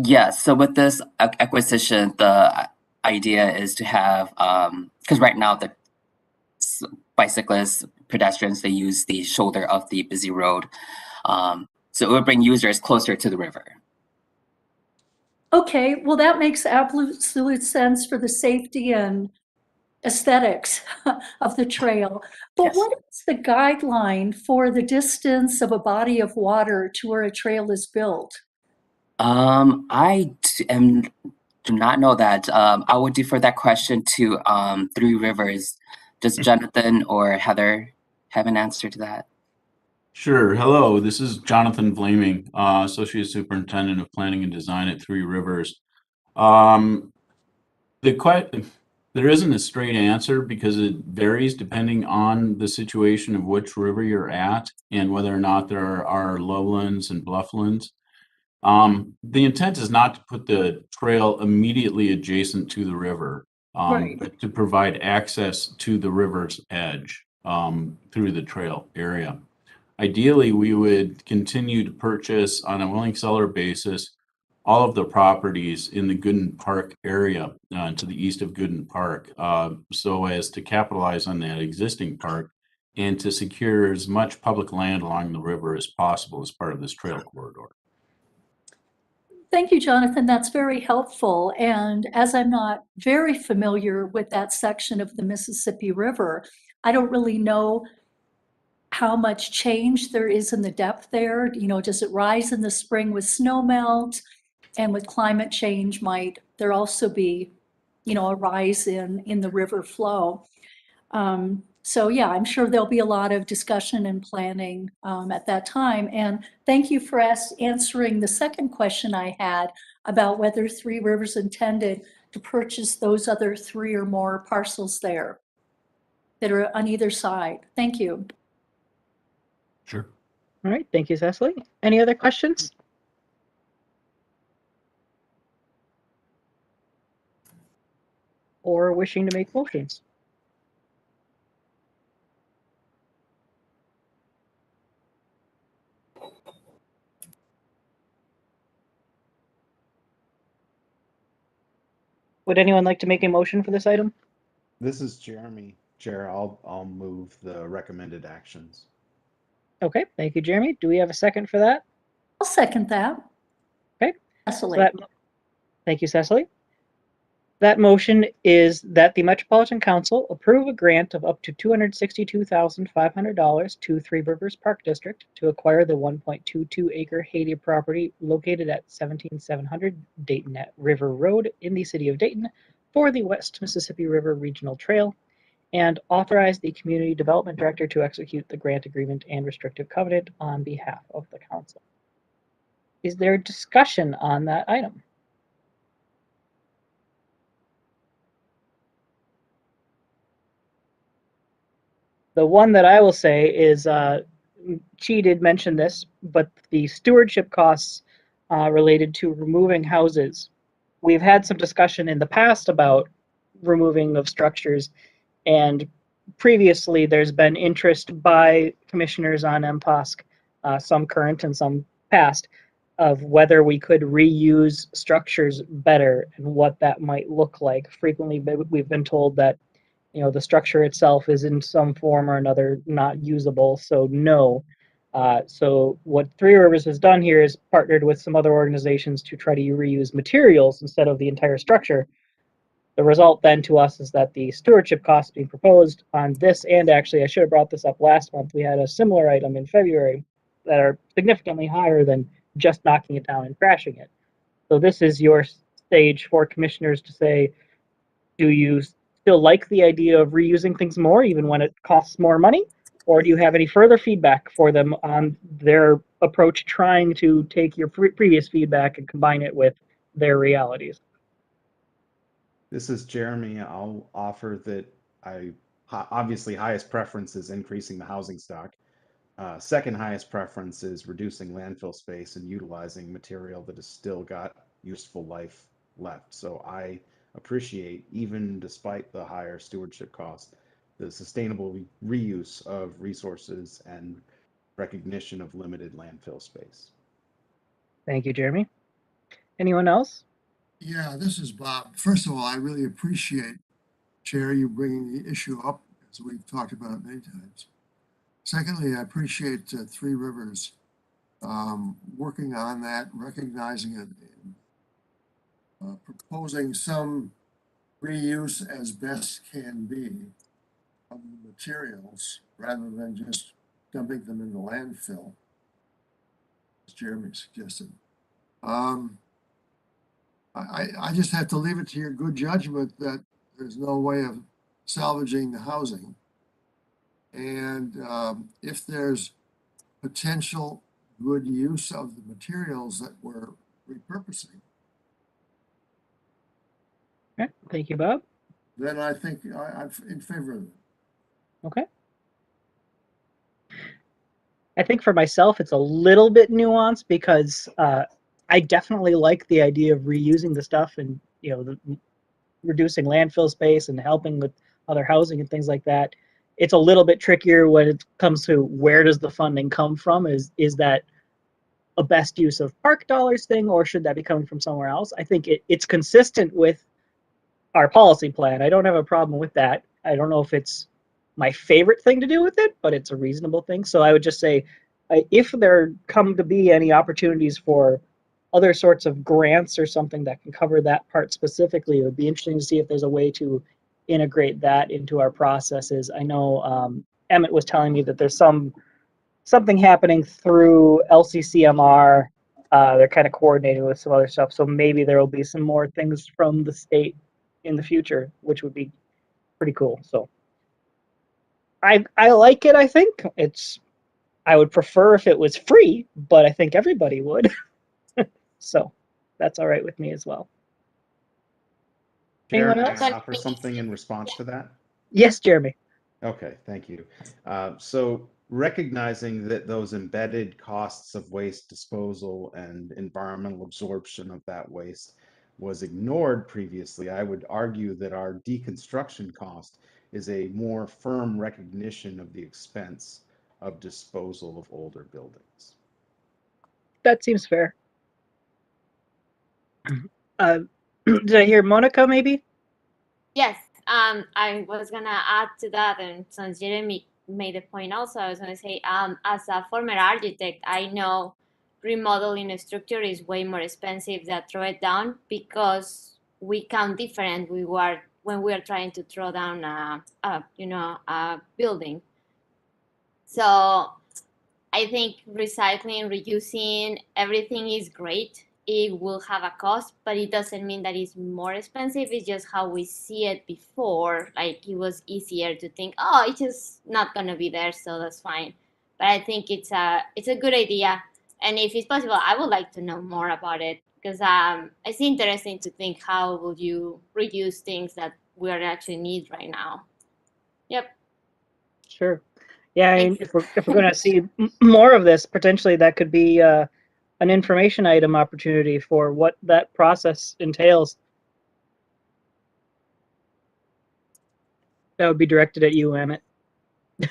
Yes, so with this acquisition, the idea is to have, because right now the bicyclists, pedestrians, they use the shoulder of the busy road. So it would bring users closer to the river. Okay, well, that makes absolute sense for the safety and aesthetics of the trail. But Yes. what is the guideline for the distance of a body of water to where a trail is built? I do not know that. I would defer that question to Three Rivers. Does Jonathan or Heather have an answer to that? Sure. Hello, this is Jonathan Vlaming, Associate Superintendent of Planning and Design at Three Rivers. There isn't a straight answer because it varies depending on the situation of which river you're at and whether or not there are lowlands and blufflands. The intent is not to put the trail immediately adjacent to the river, Right. but to provide access to the river's edge through the trail area. Ideally, we would continue to purchase on a willing seller basis all of the properties in the Gooden Park area to the east of Gooden Park, so as to capitalize on that existing park and to secure as much public land along the river as possible as part of this trail corridor. Thank you, Jonathan. That's very helpful. And as I'm not very familiar with that section of the Mississippi River, I don't really know how much change there is in the depth there. You know, does it rise in the spring with snow melt? And with climate change, might there also be, you know, a rise in the river flow? So yeah, I'm sure there'll be a lot of discussion and planning at that time. And thank you for answering the second question I had about whether Three Rivers intended to purchase those other 3 or more parcels there that are on either side. Thank you. Sure. All right, thank you, Cecily. Any other questions? Or wishing to make motions? Would anyone like to make a motion for this item? This is Jeremy. Chair, I'll move the recommended actions. Okay, thank you, Jeremy. Do we have a second for that? I'll second that. Okay. Cecily. Thank you, Cecily. That motion is that the Metropolitan Council approve a grant of up to $262,500 to Three Rivers Park District to acquire the 1.22-acre Haider property located at 17700 Dayton River Road in the city of Dayton for the West Mississippi River Regional Trail, and authorize the Community Development Director to execute the grant agreement and restrictive covenant on behalf of the Council. Is there discussion on that item? The one that I will say is, Chee did mention this, but the stewardship costs related to removing houses. We've had some discussion in the past about removing of structures, and previously there's been interest by commissioners on MPOSC, some current and some past, of whether we could reuse structures better and what that might look like. Frequently we've been told that the structure itself is in some form or another not usable, so no. So what Three Rivers has done here is partnered with some other organizations to try to reuse materials instead of the entire structure. The result then to us is that the stewardship costs being proposed on this, and actually I should have brought this up last month, we had a similar item in February, that are significantly higher than just knocking it down and crashing it. So this is your stage for commissioners to say, do you still like the idea of reusing things more even when it costs more money? Or do you have any further feedback for them on their approach trying to take your previous feedback and combine it with their realities? This is Jeremy. I'll offer that obviously highest preference is increasing the housing stock. Second highest preference is reducing landfill space and utilizing material that has still got useful life left. So I appreciate, even despite the higher stewardship cost, the sustainable reuse of resources and recognition of limited landfill space. Thank you, Jeremy. Anyone else? Yeah, this is Bob. First of all, I really appreciate, Chair, you bringing the issue up, as we've talked about it many times. Secondly, I appreciate Three Rivers working on that, recognizing it, and proposing some reuse as best can be of the materials rather than just dumping them in the landfill, as Jeremy suggested. I just have to leave it to your good judgment that there's no way of salvaging the housing. And if there's potential good use of the materials that we're repurposing, Okay, thank you, Bob. then I think I'm in favor of it. Okay. I think for myself, it's a little bit nuanced because I definitely like the idea of reusing the stuff and, reducing landfill space and helping with other housing and things like that. It's a little bit trickier when it comes to where does the funding come from? Is that a best use of park dollars thing, or should that be coming from somewhere else? I think it's consistent with our policy plan. I don't have a problem with that. I don't know if it's my favorite thing to do with it, but it's a reasonable thing. So I would just say, if there come to be any opportunities for other sorts of grants or something that can cover that part specifically, it would be interesting to see if there's a way to integrate that into our processes. I know Emmett was telling me that there's something happening through LCCMR. They're kind of coordinating with some other stuff, so maybe there will be some more things from the state in the future, which would be pretty cool. So I like it. I think I would prefer if it was free, but I think everybody would. So that's all right with me as well. Chair, Anyone may else? I offer something in response to that? Yes, Jeremy. Okay, thank you. So recognizing that those embedded costs of waste disposal and environmental absorption of that waste was ignored previously, I would argue that our deconstruction cost is a more firm recognition of the expense of disposal of older buildings. That seems fair. Did I hear Monica maybe? Yes, I was gonna add to that, and since Jeremy made the point also, I was gonna say, as a former architect, I know remodeling a structure is way more expensive than throw it down because we count different. When we are trying to throw down a building. So I think recycling, reusing, everything is great. It will have a cost, but it doesn't mean that it's more expensive. It's just how we see it before. Like, it was easier to think, oh, it's just not gonna be there, so that's fine. But I think it's a good idea, and if it's possible, I would like to know more about it because it's interesting to think how would you reduce things that we actually need right now. Yep. Sure. Yeah, I mean, if we're going to see more of this, potentially that could be an information item opportunity for what that process entails. That would be directed at you, Emmett. I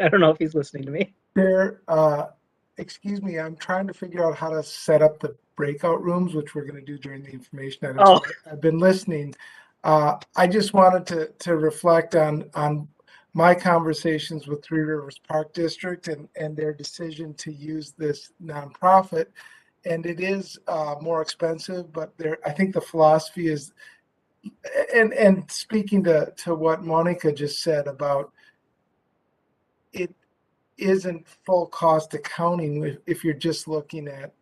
don't know if he's listening to me. Chair, excuse me, I'm trying to figure out how to set up the breakout rooms, which we're going to do during the information item. Oh. So I've been listening. I just wanted to reflect on my conversations with Three Rivers Park District and their decision to use this nonprofit. And it is more expensive, but I think the philosophy is, and speaking to what Monica just said about it isn't full cost accounting if you're just looking at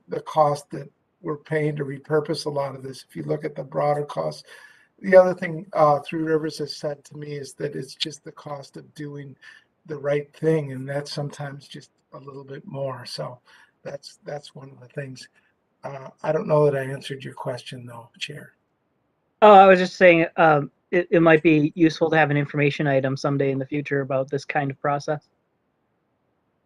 the cost that we're paying to repurpose a lot of this. If you look at the broader cost, the other thing Three Rivers has said to me is that it's just the cost of doing the right thing, and that's sometimes just a little bit more. So that's one of the things. I don't know that I answered your question though, Chair. Oh, I was just saying it might be useful to have an information item someday in the future about this kind of process.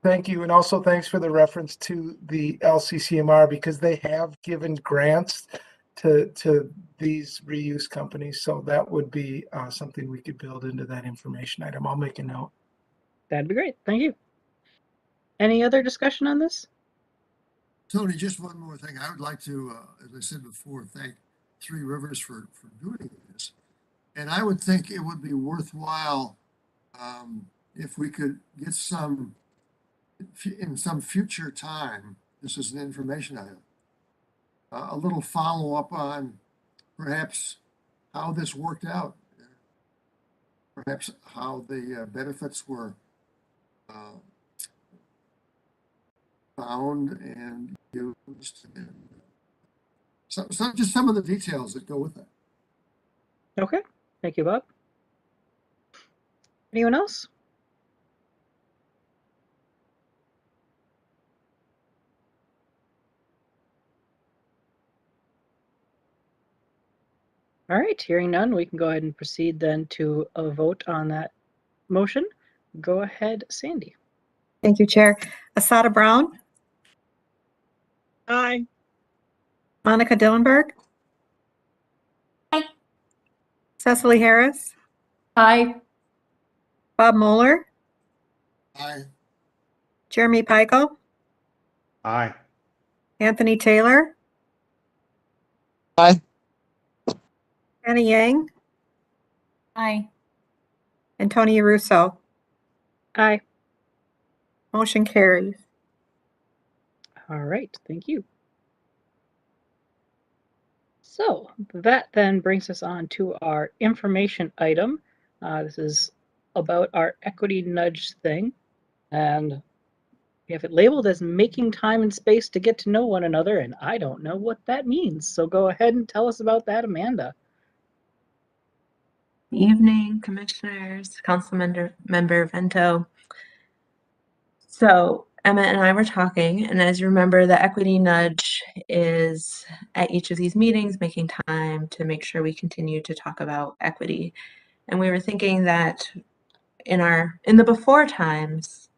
Thank you. And also thanks for the reference to the LCCMR, because they have given grants to these reuse companies. So that would be something we could build into that information item. I'll make a note. That'd be great. Thank you. Any other discussion on this? Tony, just one more thing. I would like to, as I said before, thank Three Rivers for doing this. And I would think it would be worthwhile if we could get in some future time, this is an information item, a little follow-up on perhaps how this worked out, perhaps how the benefits were found and used, and just some of the details that go with that. Okay. Thank you, Bob. Anyone else? All right, hearing none, we can go ahead and proceed then to a vote on that motion. Go ahead, Sandy. Thank you, Chair. Asada Brown, Aye. Monica Dillenberg. Aye. Cecily Harris, Aye. Bob Moeller, Aye. Jeremy Peichel, Aye. Anthony Taylor, Aye. Anna Yang, Aye. and Tony Russo. Aye. Motion carries. All right, thank you. So that then brings us on to our information item. This is about our equity nudge thing. And we have it labeled as making time and space to get to know one another. And I don't know what that means. So go ahead and tell us about that, Amanda. Evening, Commissioners, Member Vento. So Emmett and I were talking, and as you remember, the equity nudge is at each of these meetings, making time to make sure we continue to talk about equity. And we were thinking that in the before times,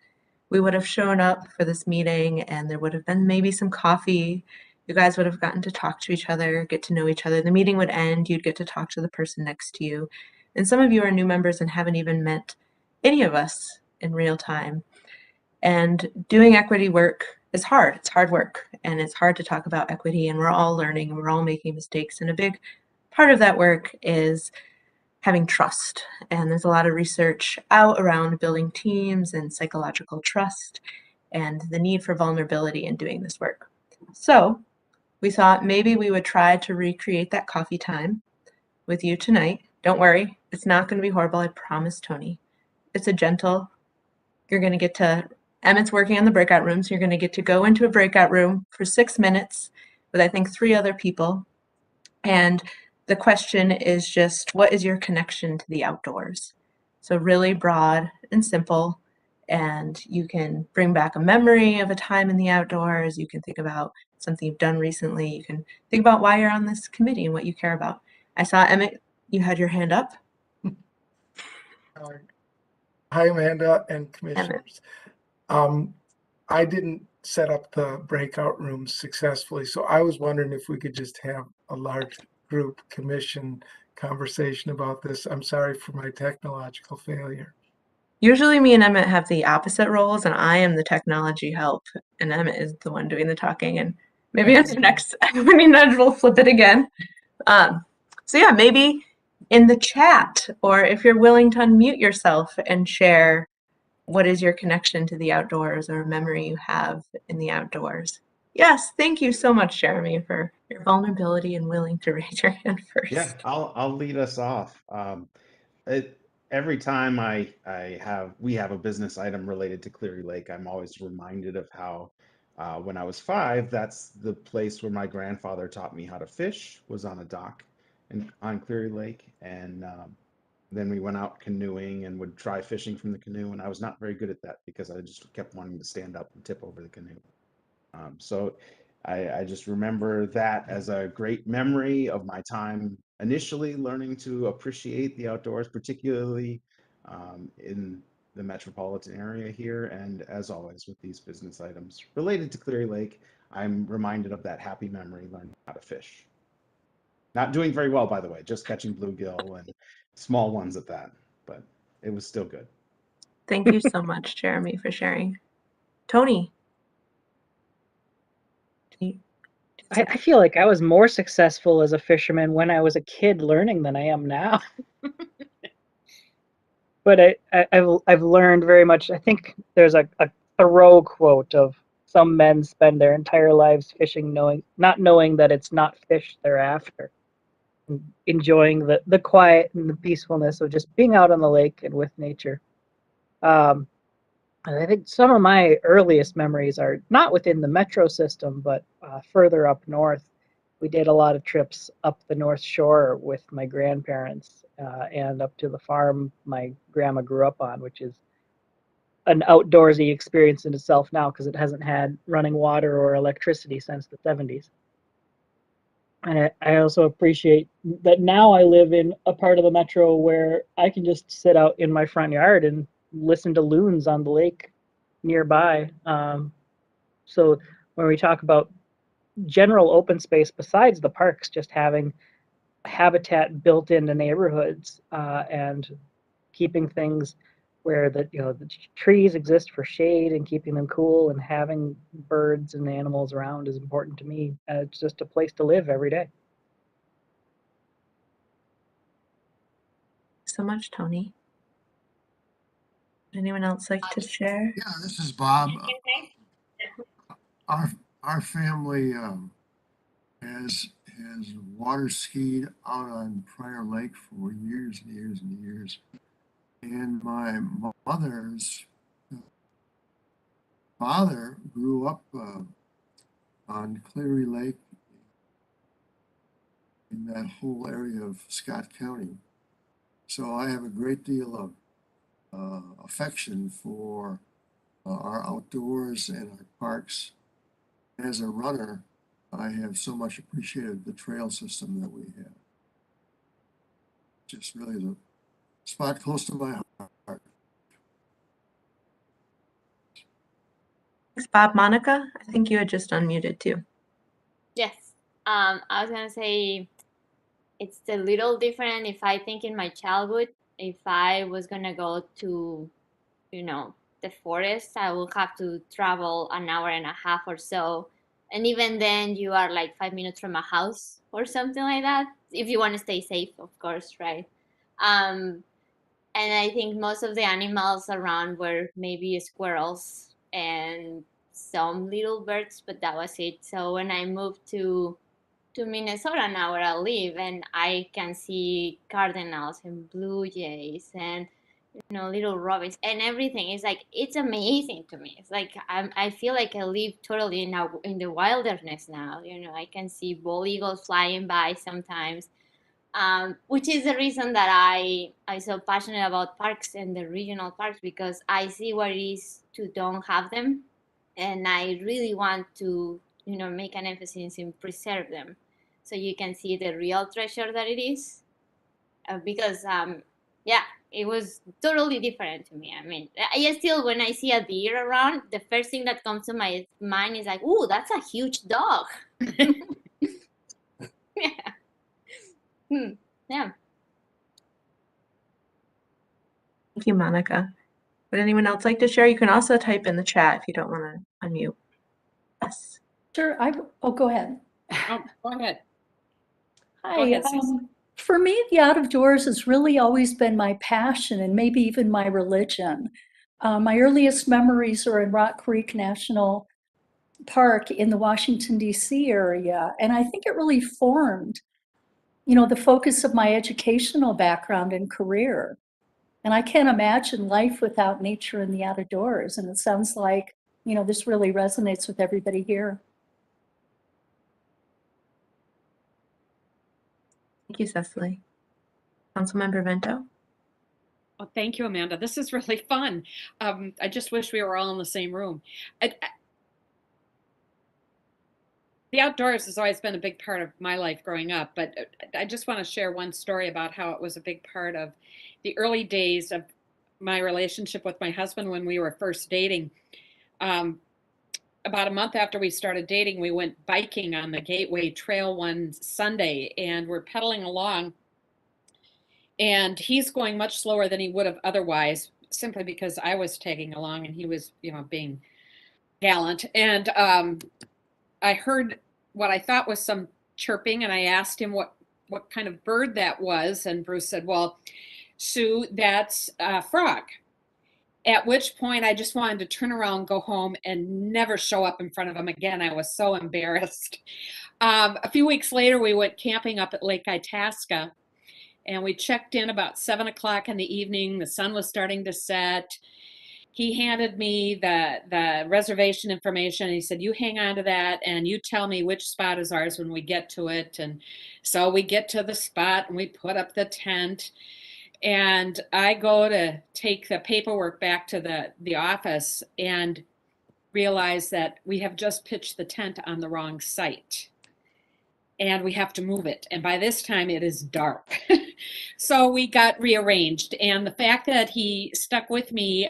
we would have shown up for this meeting and there would have been maybe some coffee. You guys would have gotten to talk to each other, get to know each other. The meeting would end, you'd get to talk to the person next to you. And some of you are new members and haven't even met any of us in real time. And doing equity work is hard. It's hard work, and it's hard to talk about equity, and we're all learning and we're all making mistakes. And a big part of that work is having trust. And there's a lot of research out around building teams and psychological trust and the need for vulnerability in doing this work. So we thought maybe we would try to recreate that coffee time with you tonight. Don't worry, it's not going to be horrible, I promise, Tony. It's a gentle, you're going to get to, Emmett's working on the breakout room, so you're going to get to go into a breakout room for 6 minutes with, I think, 3 other people. And the question is just, what is your connection to the outdoors? So really broad and simple. And you can bring back a memory of a time in the outdoors. You can think about something you've done recently. You can think about why you're on this committee and what you care about. I saw, Emmett, you had your hand up. Hi, Amanda and Commissioners. I didn't set up the breakout rooms successfully, so I was wondering if we could just have a large group commission conversation about this. I'm sorry for my technological failure. Usually me and Emmett have the opposite roles, and I am the technology help, and Emmett is the one doing the talking. And maybe on the next, I mean, we'll flip it again. So yeah, maybe in the chat, or if you're willing to unmute yourself and share what is your connection to the outdoors or memory you have in the outdoors. Yes, thank you so much, Jeremy, for your vulnerability and willing to raise your hand first. Yeah, I'll lead us off. Every time we have a business item related to Cleary Lake, I'm always reminded of how when I was 5, that's the place where my grandfather taught me how to fish, was on a dock on Cleary Lake, and then we went out canoeing and would try fishing from the canoe, and I was not very good at that because I just kept wanting to stand up and tip over the canoe. So I just remember that as a great memory of my time initially learning to appreciate the outdoors, particularly in the metropolitan area here. And as always with these business items related to Cleary Lake, I'm reminded of that happy memory learning how to fish. Not doing very well, by the way, just catching bluegill and small ones at that, but it was still good. Thank you so much, Jeremy, for sharing. Tony. I feel like I was more successful as a fisherman when I was a kid learning than I am now. But I've learned very much. I think there's a Thoreau quote of some men spend their entire lives fishing, not knowing that it's not fish they're after. Enjoying the quiet and the peacefulness of just being out on the lake and with nature. And I think some of my earliest memories are not within the metro system, but further up north. We did a lot of trips up the North Shore with my grandparents and up to the farm my grandma grew up on, which is an outdoorsy experience in itself now because it hasn't had running water or electricity since the 70s. And I also appreciate that now I live in a part of the metro where I can just sit out in my front yard and listen to loons on the lake nearby. So when we talk about general open space besides the parks, just having habitat built into neighborhoods and keeping things where the trees exist for shade and keeping them cool and having birds and animals around is important to me. It's just a place to live every day. So much, Tony. Would anyone else like to share? Yeah, this is Bob. Our family has water skied out on Prior Lake for years and years and years. And my mother's father grew up on Cleary Lake in that whole area of Scott County. So I have a great deal of affection for our outdoors and our parks. As a runner, I have so much appreciated the trail system that we have. Just really the spot close to my heart. Thanks, Bob. Monica, I think you had just unmuted too. Yes. I was gonna say it's a little different if I think in my childhood, if I was gonna go to, the forest, I will have to travel an hour and a half or so. And even then you are like 5 minutes from a house or something like that. If you want to stay safe, of course, right? And I think most of the animals around were maybe squirrels and some little birds, but that was it. So when I moved to Minnesota now where I live, and I can see cardinals and blue jays and little robins and everything. It's like it's amazing to me. It's like I feel like I live totally in the wilderness now. I can see bald eagles flying by sometimes, which is the reason that I'm so passionate about parks and the regional parks, because I see what it is to don't have them, and I really want to make an emphasis in preserve them, so you can see the real treasure that it is. Because yeah, it was totally different to me. I mean, I still, when I see a deer around, the first thing that comes to my mind is like, "Ooh, that's a huge dog." Yeah. Yeah. Thank you, Monica. Would anyone else like to share? You can also type in the chat if you don't want to unmute. Yes. Sure. Oh, go ahead. Oh, go ahead. Hi. Go ahead, Cece. For me, the out of doors has really always been my passion and maybe even my religion. My earliest memories are in Rock Creek National Park in the Washington, D.C. area. And I think it really formed, the focus of my educational background and career. And I can't imagine life without nature and the out of doors. And it sounds like, this really resonates with everybody here. Thank you, Cecily. Councilmember Vento? Well, thank you, Amanda. This is really fun. I just wish we were all in the same room. The outdoors has always been a big part of my life growing up, but I just want to share one story about how it was a big part of the early days of my relationship with my husband when we were first dating. About a month after we started dating, we went biking on the Gateway Trail one Sunday, and we're pedaling along. And he's going much slower than he would have otherwise, simply because I was tagging along and he was, being gallant. And I heard what I thought was some chirping, and I asked him what kind of bird that was. And Bruce said, "Well, Sue, that's a frog." At which point I just wanted to turn around, go home, and never show up in front of him again. I was so embarrassed. A few weeks later, we went camping up at Lake Itasca. And we checked in about 7 o'clock in the evening. The sun was starting to set. He handed me the reservation information. He said, "You hang on to that and you tell me which spot is ours when we get to it." And so we get to the spot and we put up the tent. And I go to take the paperwork back to the office and realize that we have just pitched the tent on the wrong site. And we have to move it. And by this time it is dark. So we got rearranged. And the fact that he stuck with me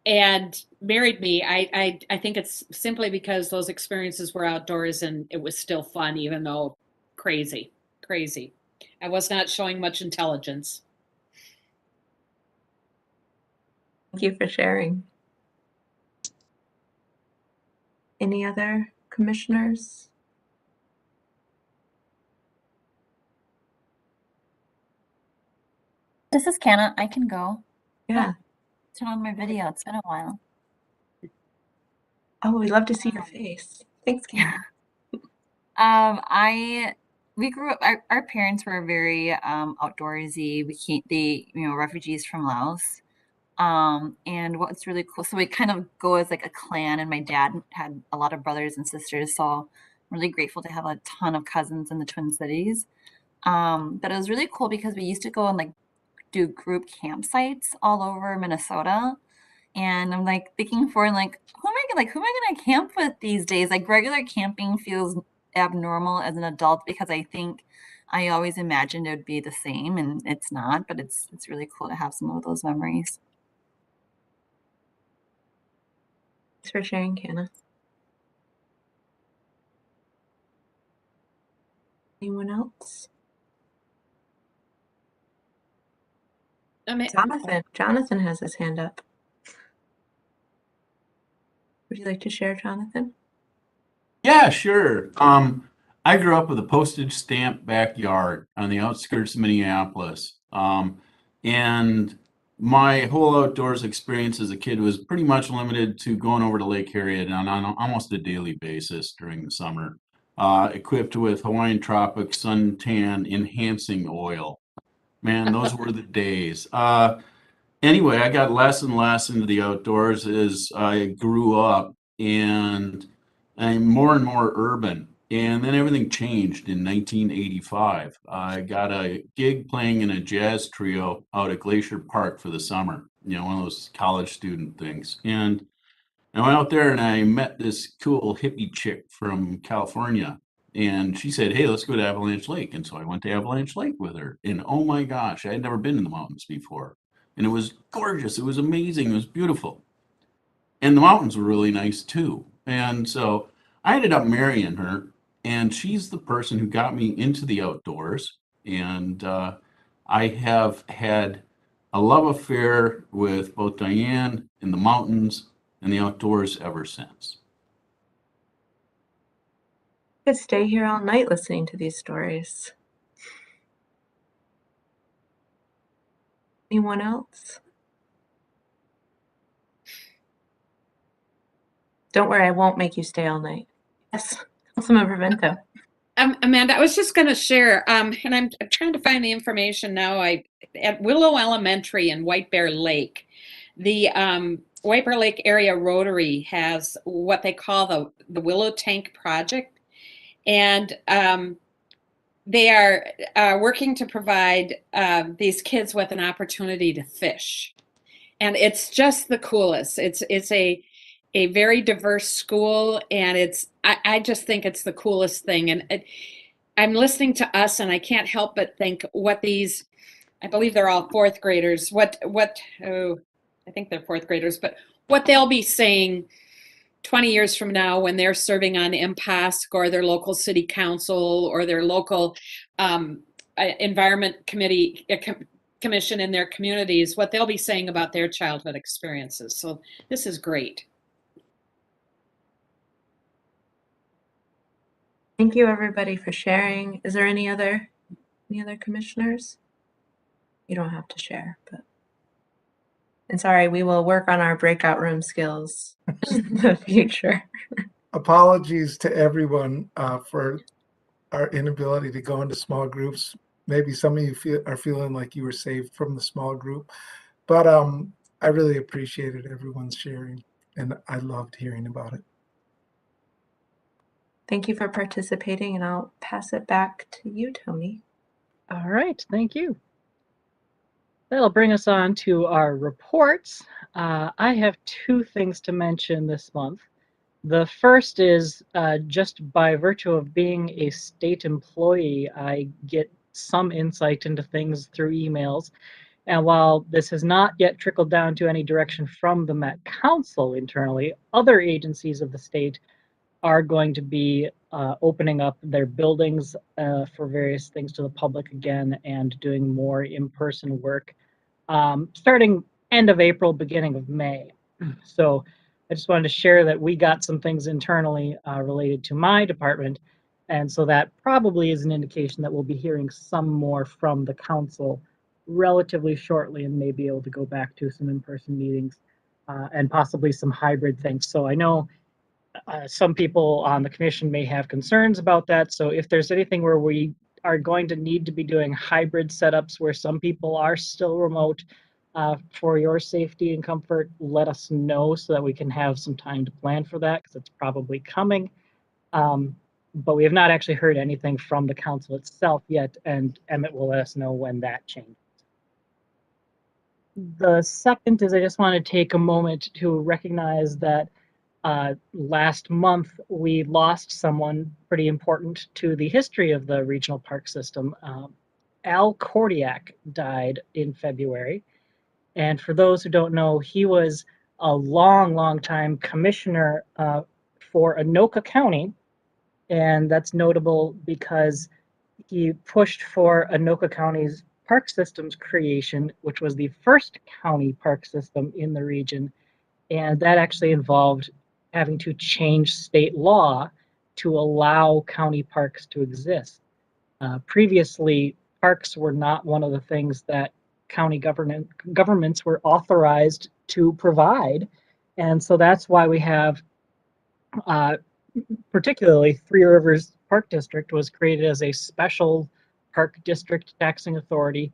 and married me, I think it's simply because those experiences were outdoors and it was still fun, even though crazy. I was not showing much intelligence. Thank you for sharing. Any other commissioners? This is Canna. I can go. Yeah. Turn on my video. It's been a while. Oh, we'd love to see your face. Thanks, Canna. We grew up, our parents were very outdoorsy. Refugees from Laos. And what's really cool, so we kind of go as like a clan, and my dad had a lot of brothers and sisters, so I'm really grateful to have a ton of cousins in the Twin Cities. But it was really cool because we used to go and like do group campsites all over Minnesota. And I'm like thinking who am I gonna camp with these days? Like regular camping feels abnormal as an adult because I think I always imagined it would be the same, and it's not, but it's really cool to have some of those memories. Thanks for sharing, Canna. Anyone else? Jonathan has his hand up. Would you like to share, Jonathan? Yeah, sure. I grew up with a postage stamp backyard on the outskirts of Minneapolis. And my whole outdoors experience as a kid was pretty much limited to going over to Lake Harriet on almost a daily basis during the summer, equipped with Hawaiian Tropic suntan enhancing oil. Man, those were the days. Anyway, I got less and less into the outdoors as I grew up, and I'm more and more urban. And then everything changed in 1985. I got a gig playing in a jazz trio out at Glacier Park for the summer, one of those college student things. And I went out there and I met this cool hippie chick from California. And she said, "Hey, let's go to Avalanche Lake." And so I went to Avalanche Lake with her. And oh my gosh, I had never been in the mountains before. And it was gorgeous. It was amazing. It was beautiful. And the mountains were really nice too. And so I ended up marrying her. And she's the person who got me into the outdoors. And I have had a love affair with both Diane and the mountains and the outdoors ever since. I could stay here all night listening to these stories. Anyone else? Don't worry, I won't make you stay all night. Yes, Councilmember Vento. Amanda, I was just going to share, and I'm trying to find the information now. At Willow Elementary in White Bear Lake, the White Bear Lake Area Rotary has what they call the Willow Tank Project, and they are working to provide these kids with an opportunity to fish, and it's just the coolest. It's a very diverse school, and I just think it's the coolest thing. And I'm listening to us, and I can't help but think what these, I believe they're all fourth graders. I think they're fourth graders, but what they'll be saying 20 years from now when they're serving on IMPASC or their local city council or their local environment committee commission in their communities, what they'll be saying about their childhood experiences. So this is great. Thank you, everybody, for sharing. Is there any other commissioners? You don't have to share, but. And sorry, we will work on our breakout room skills in the future. Apologies to everyone for our inability to go into small groups. Maybe some of you are feeling like you were saved from the small group, but I really appreciated everyone's sharing, and I loved hearing about it. Thank you for participating, and I'll pass it back to you, Tony. All right, thank you. That'll bring us on to our reports. I have two things to mention this month. The first is just by virtue of being a state employee, I get some insight into things through emails. And while this has not yet trickled down to any direction from the Met Council internally, other agencies of the state are going to be opening up their buildings for various things to the public again and doing more in-person work starting end of April, beginning of May. So I just wanted to share that we got some things internally related to my department. And so that probably is an indication that we'll be hearing some more from the council relatively shortly and may be able to go back to some in-person meetings and possibly some hybrid things. So I know some people on the commission may have concerns about that. So if there's anything where we are going to need to be doing hybrid setups where some people are still remote, for your safety and comfort, let us know so that we can have some time to plan for that, because it's probably coming. But we have not actually heard anything from the council itself yet, and Emmett will let us know when that changes. The second is I just want to take a moment to recognize that last month we lost someone pretty important to the history of the regional park system. Al Kordiak died in February. And for those who don't know, he was a long time commissioner for Anoka County. And that's notable because he pushed for Anoka County's park system's creation, which was the first county park system in the region. And that actually involved having to change state law to allow county parks to exist. Previously, parks were not one of the things that county governments were authorized to provide. And so that's why we have particularly Three Rivers Park District was created as a special park district taxing authority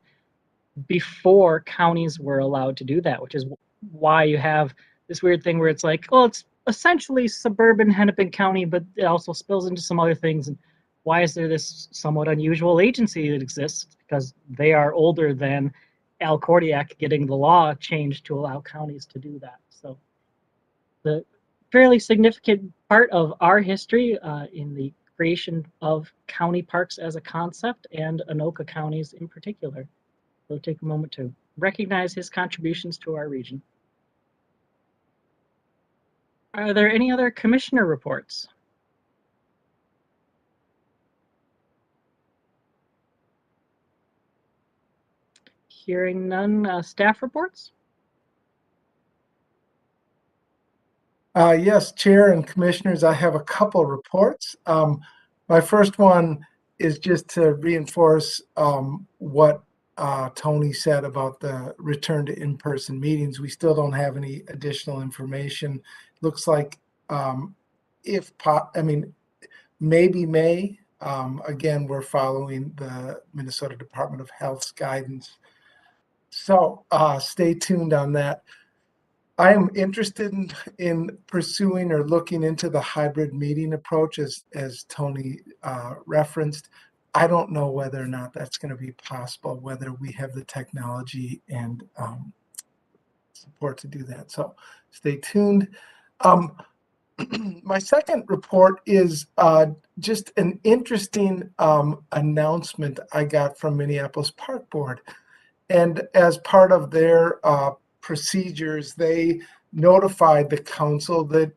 before counties were allowed to do that, which is why you have this weird thing where it's like, oh, it's essentially suburban Hennepin County, but it also spills into some other things. And why is there this somewhat unusual agency that exists? Because they are older than Al Kordiak getting the law changed to allow counties to do that. So the fairly significant part of our history in the creation of county parks as a concept and Anoka counties in particular. So take a moment to recognize his contributions to our region. Are there any other commissioner reports? Hearing none, staff reports? Yes, Chair and Commissioners, I have a couple reports. My first one is just to reinforce what Tony said about the return to in-person meetings. We still don't have any additional information. Looks like maybe May. Again, we're following the Minnesota Department of Health's guidance. So stay tuned on that. I am interested in pursuing or looking into the hybrid meeting approach as Tony referenced. I don't know whether or not that's going to be possible, whether we have the technology and support to do that. So stay tuned. My second report is just an interesting announcement I got from Minneapolis Park Board. And as part of their procedures, they notified the council that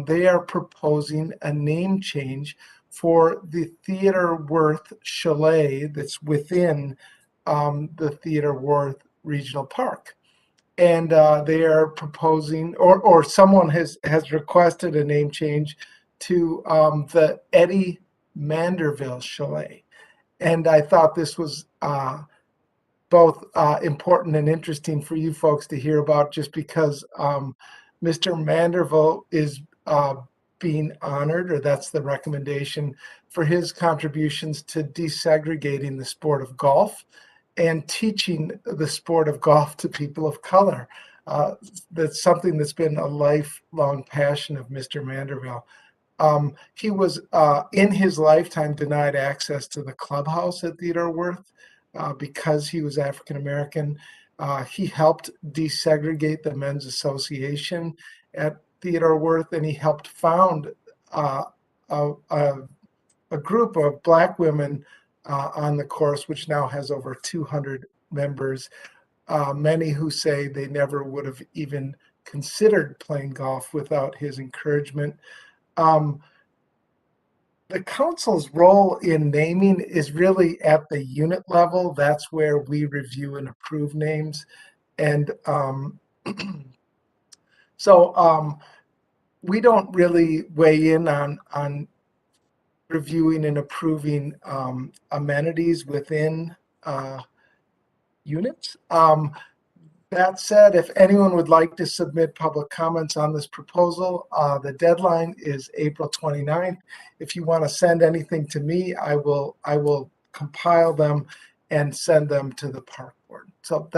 they are proposing a name change for the Theater Worth Chalet that's within the Theater Worth Regional Park. And they are proposing, or someone has requested a name change to the Eddie Manderville Chalet. And I thought this was both important and interesting for you folks to hear about, just because Mr. Manderville is being honored, or that's the recommendation, for his contributions to desegregating the sport of golf and teaching the sport of golf to people of color. That's something that's been a lifelong passion of Mr. Manderville. He was, in his lifetime, denied access to the clubhouse at Theodore Worth because he was African American. He helped desegregate the Men's Association at Theodore Worth, and he helped found a group of Black women on the course, which now has over 200 members, many who say they never would have even considered playing golf without his encouragement. The council's role in naming is really at the unit level. That's where we review and approve names. And so we don't really weigh in on reviewing and approving amenities within units. That said, if anyone would like to submit public comments on this proposal, the deadline is April 29th. If you want to send anything to me, I will compile them and send them to the park board. So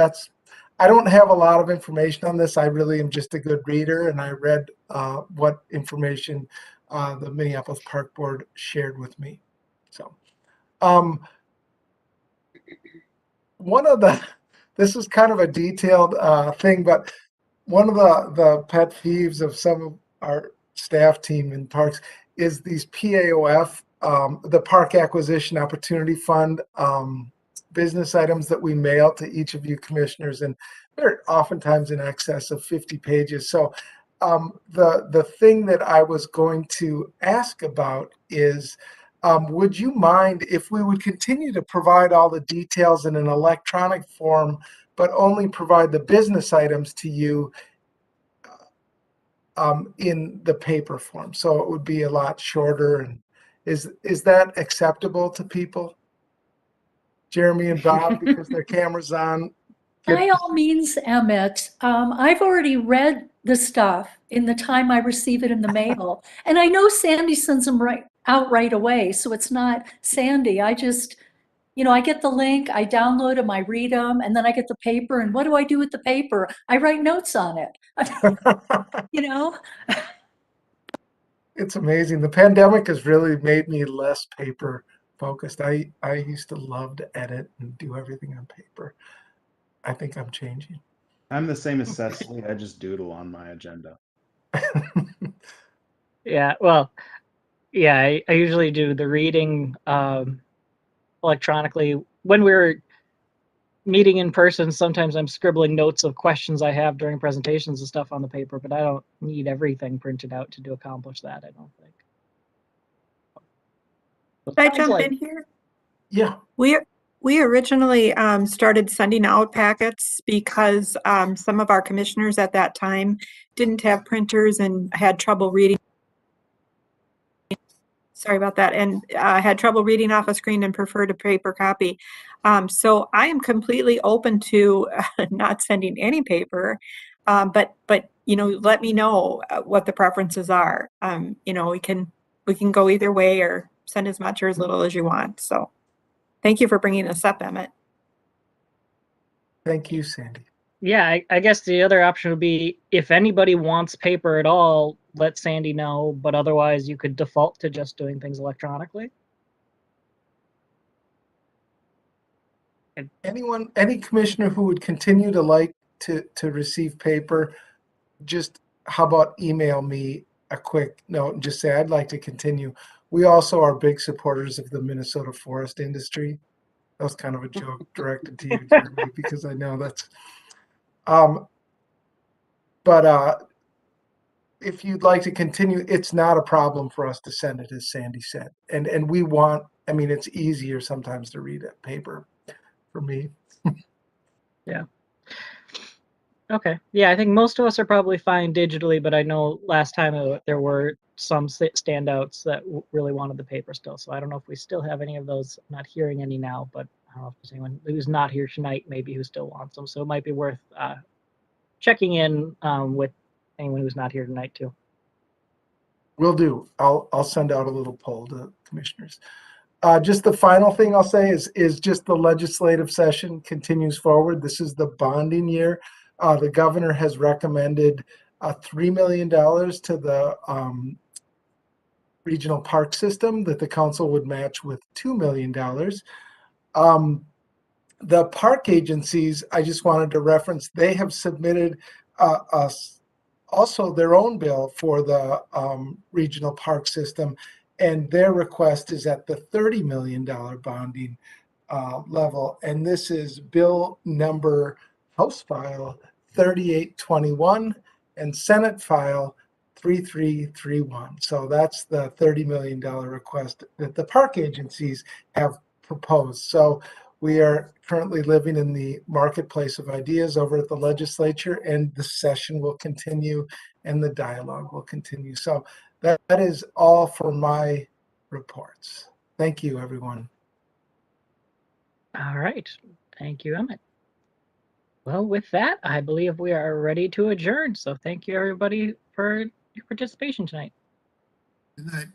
I don't have a lot of information on this. I really am just a good reader, and I read what information the Minneapolis Park Board shared with me. So this is kind of a detailed thing, but one of the pet peeves of some of our staff team in parks is these PAOF, the Park Acquisition Opportunity Fund business items that we mail to each of you commissioners, and they're oftentimes in excess of 50 pages. So the thing that I was going to ask about is, would you mind if we would continue to provide all the details in an electronic form, but only provide the business items to you in the paper form? So it would be a lot shorter. And is that acceptable to people? Jeremy and Bob, because their camera's on. By all means, Emmett. I've already read the stuff in the time I receive it in the mail. And I know Sandy sends them out right away. So it's not Sandy. I just, I get the link, I download them, I read them, and then I get the paper. And what do I do with the paper? I write notes on it. It's amazing. The pandemic has really made me less paper focused. I used to love to edit and do everything on paper. I think I'm changing. I'm the same as Cecily. I just doodle on my agenda. Yeah, well, yeah, I usually do the reading electronically. When we're meeting in person, sometimes I'm scribbling notes of questions I have during presentations and stuff on the paper, but I don't need everything printed out to accomplish that, I don't think. Can I jump in here? Yeah. We originally started sending out packets because some of our commissioners at that time didn't have printers and had trouble reading Sorry about that. And I had trouble reading off a screen and preferred a paper copy. So I am completely open to not sending any paper, but let me know what the preferences are. We can go either way or send as much or as little as you want. So thank you for bringing this up, Emmett. Thank you, Sandy. Yeah, I guess the other option would be if anybody wants paper at all, let Sandy know, but otherwise you could default to just doing things electronically. Any commissioner who would continue to like to receive paper, just how about email me a quick note and just say, I'd like to continue. We also are big supporters of the Minnesota forest industry. That was kind of a joke directed to you, Jeremy, because I know that's, but if you'd like to continue, it's not a problem for us to send it, as Sandy said. And we want, it's easier sometimes to read a paper for me. Yeah. Okay. Yeah, I think most of us are probably fine digitally, but I know last time there were some standouts that really wanted the paper still. So I don't know if we still have any of those. I'm not hearing any now, but I don't know if there's anyone who's not here tonight, maybe who still wants them. So it might be worth checking in with anyone who's not here tonight too. Will do. I'll send out a little poll to commissioners. Just the final thing I'll say is just the legislative session continues forward. This is the bonding year. The governor has recommended $3 million to the regional park system that the council would match with $2 million. The park agencies, I just wanted to reference, they have submitted also their own bill for the regional park system, and their request is at the $30 million bonding level. And this is bill number House File 3821 and Senate File 3331. So that's the $30 million request that the park agencies have proposed. So we are currently living in the marketplace of ideas over at the legislature, and the session will continue and the dialogue will continue. So that is all for my reports. Thank you, everyone. All right. Thank you, Emmett. Well, with that, I believe we are ready to adjourn. So thank you, everybody, for your participation tonight. Good night.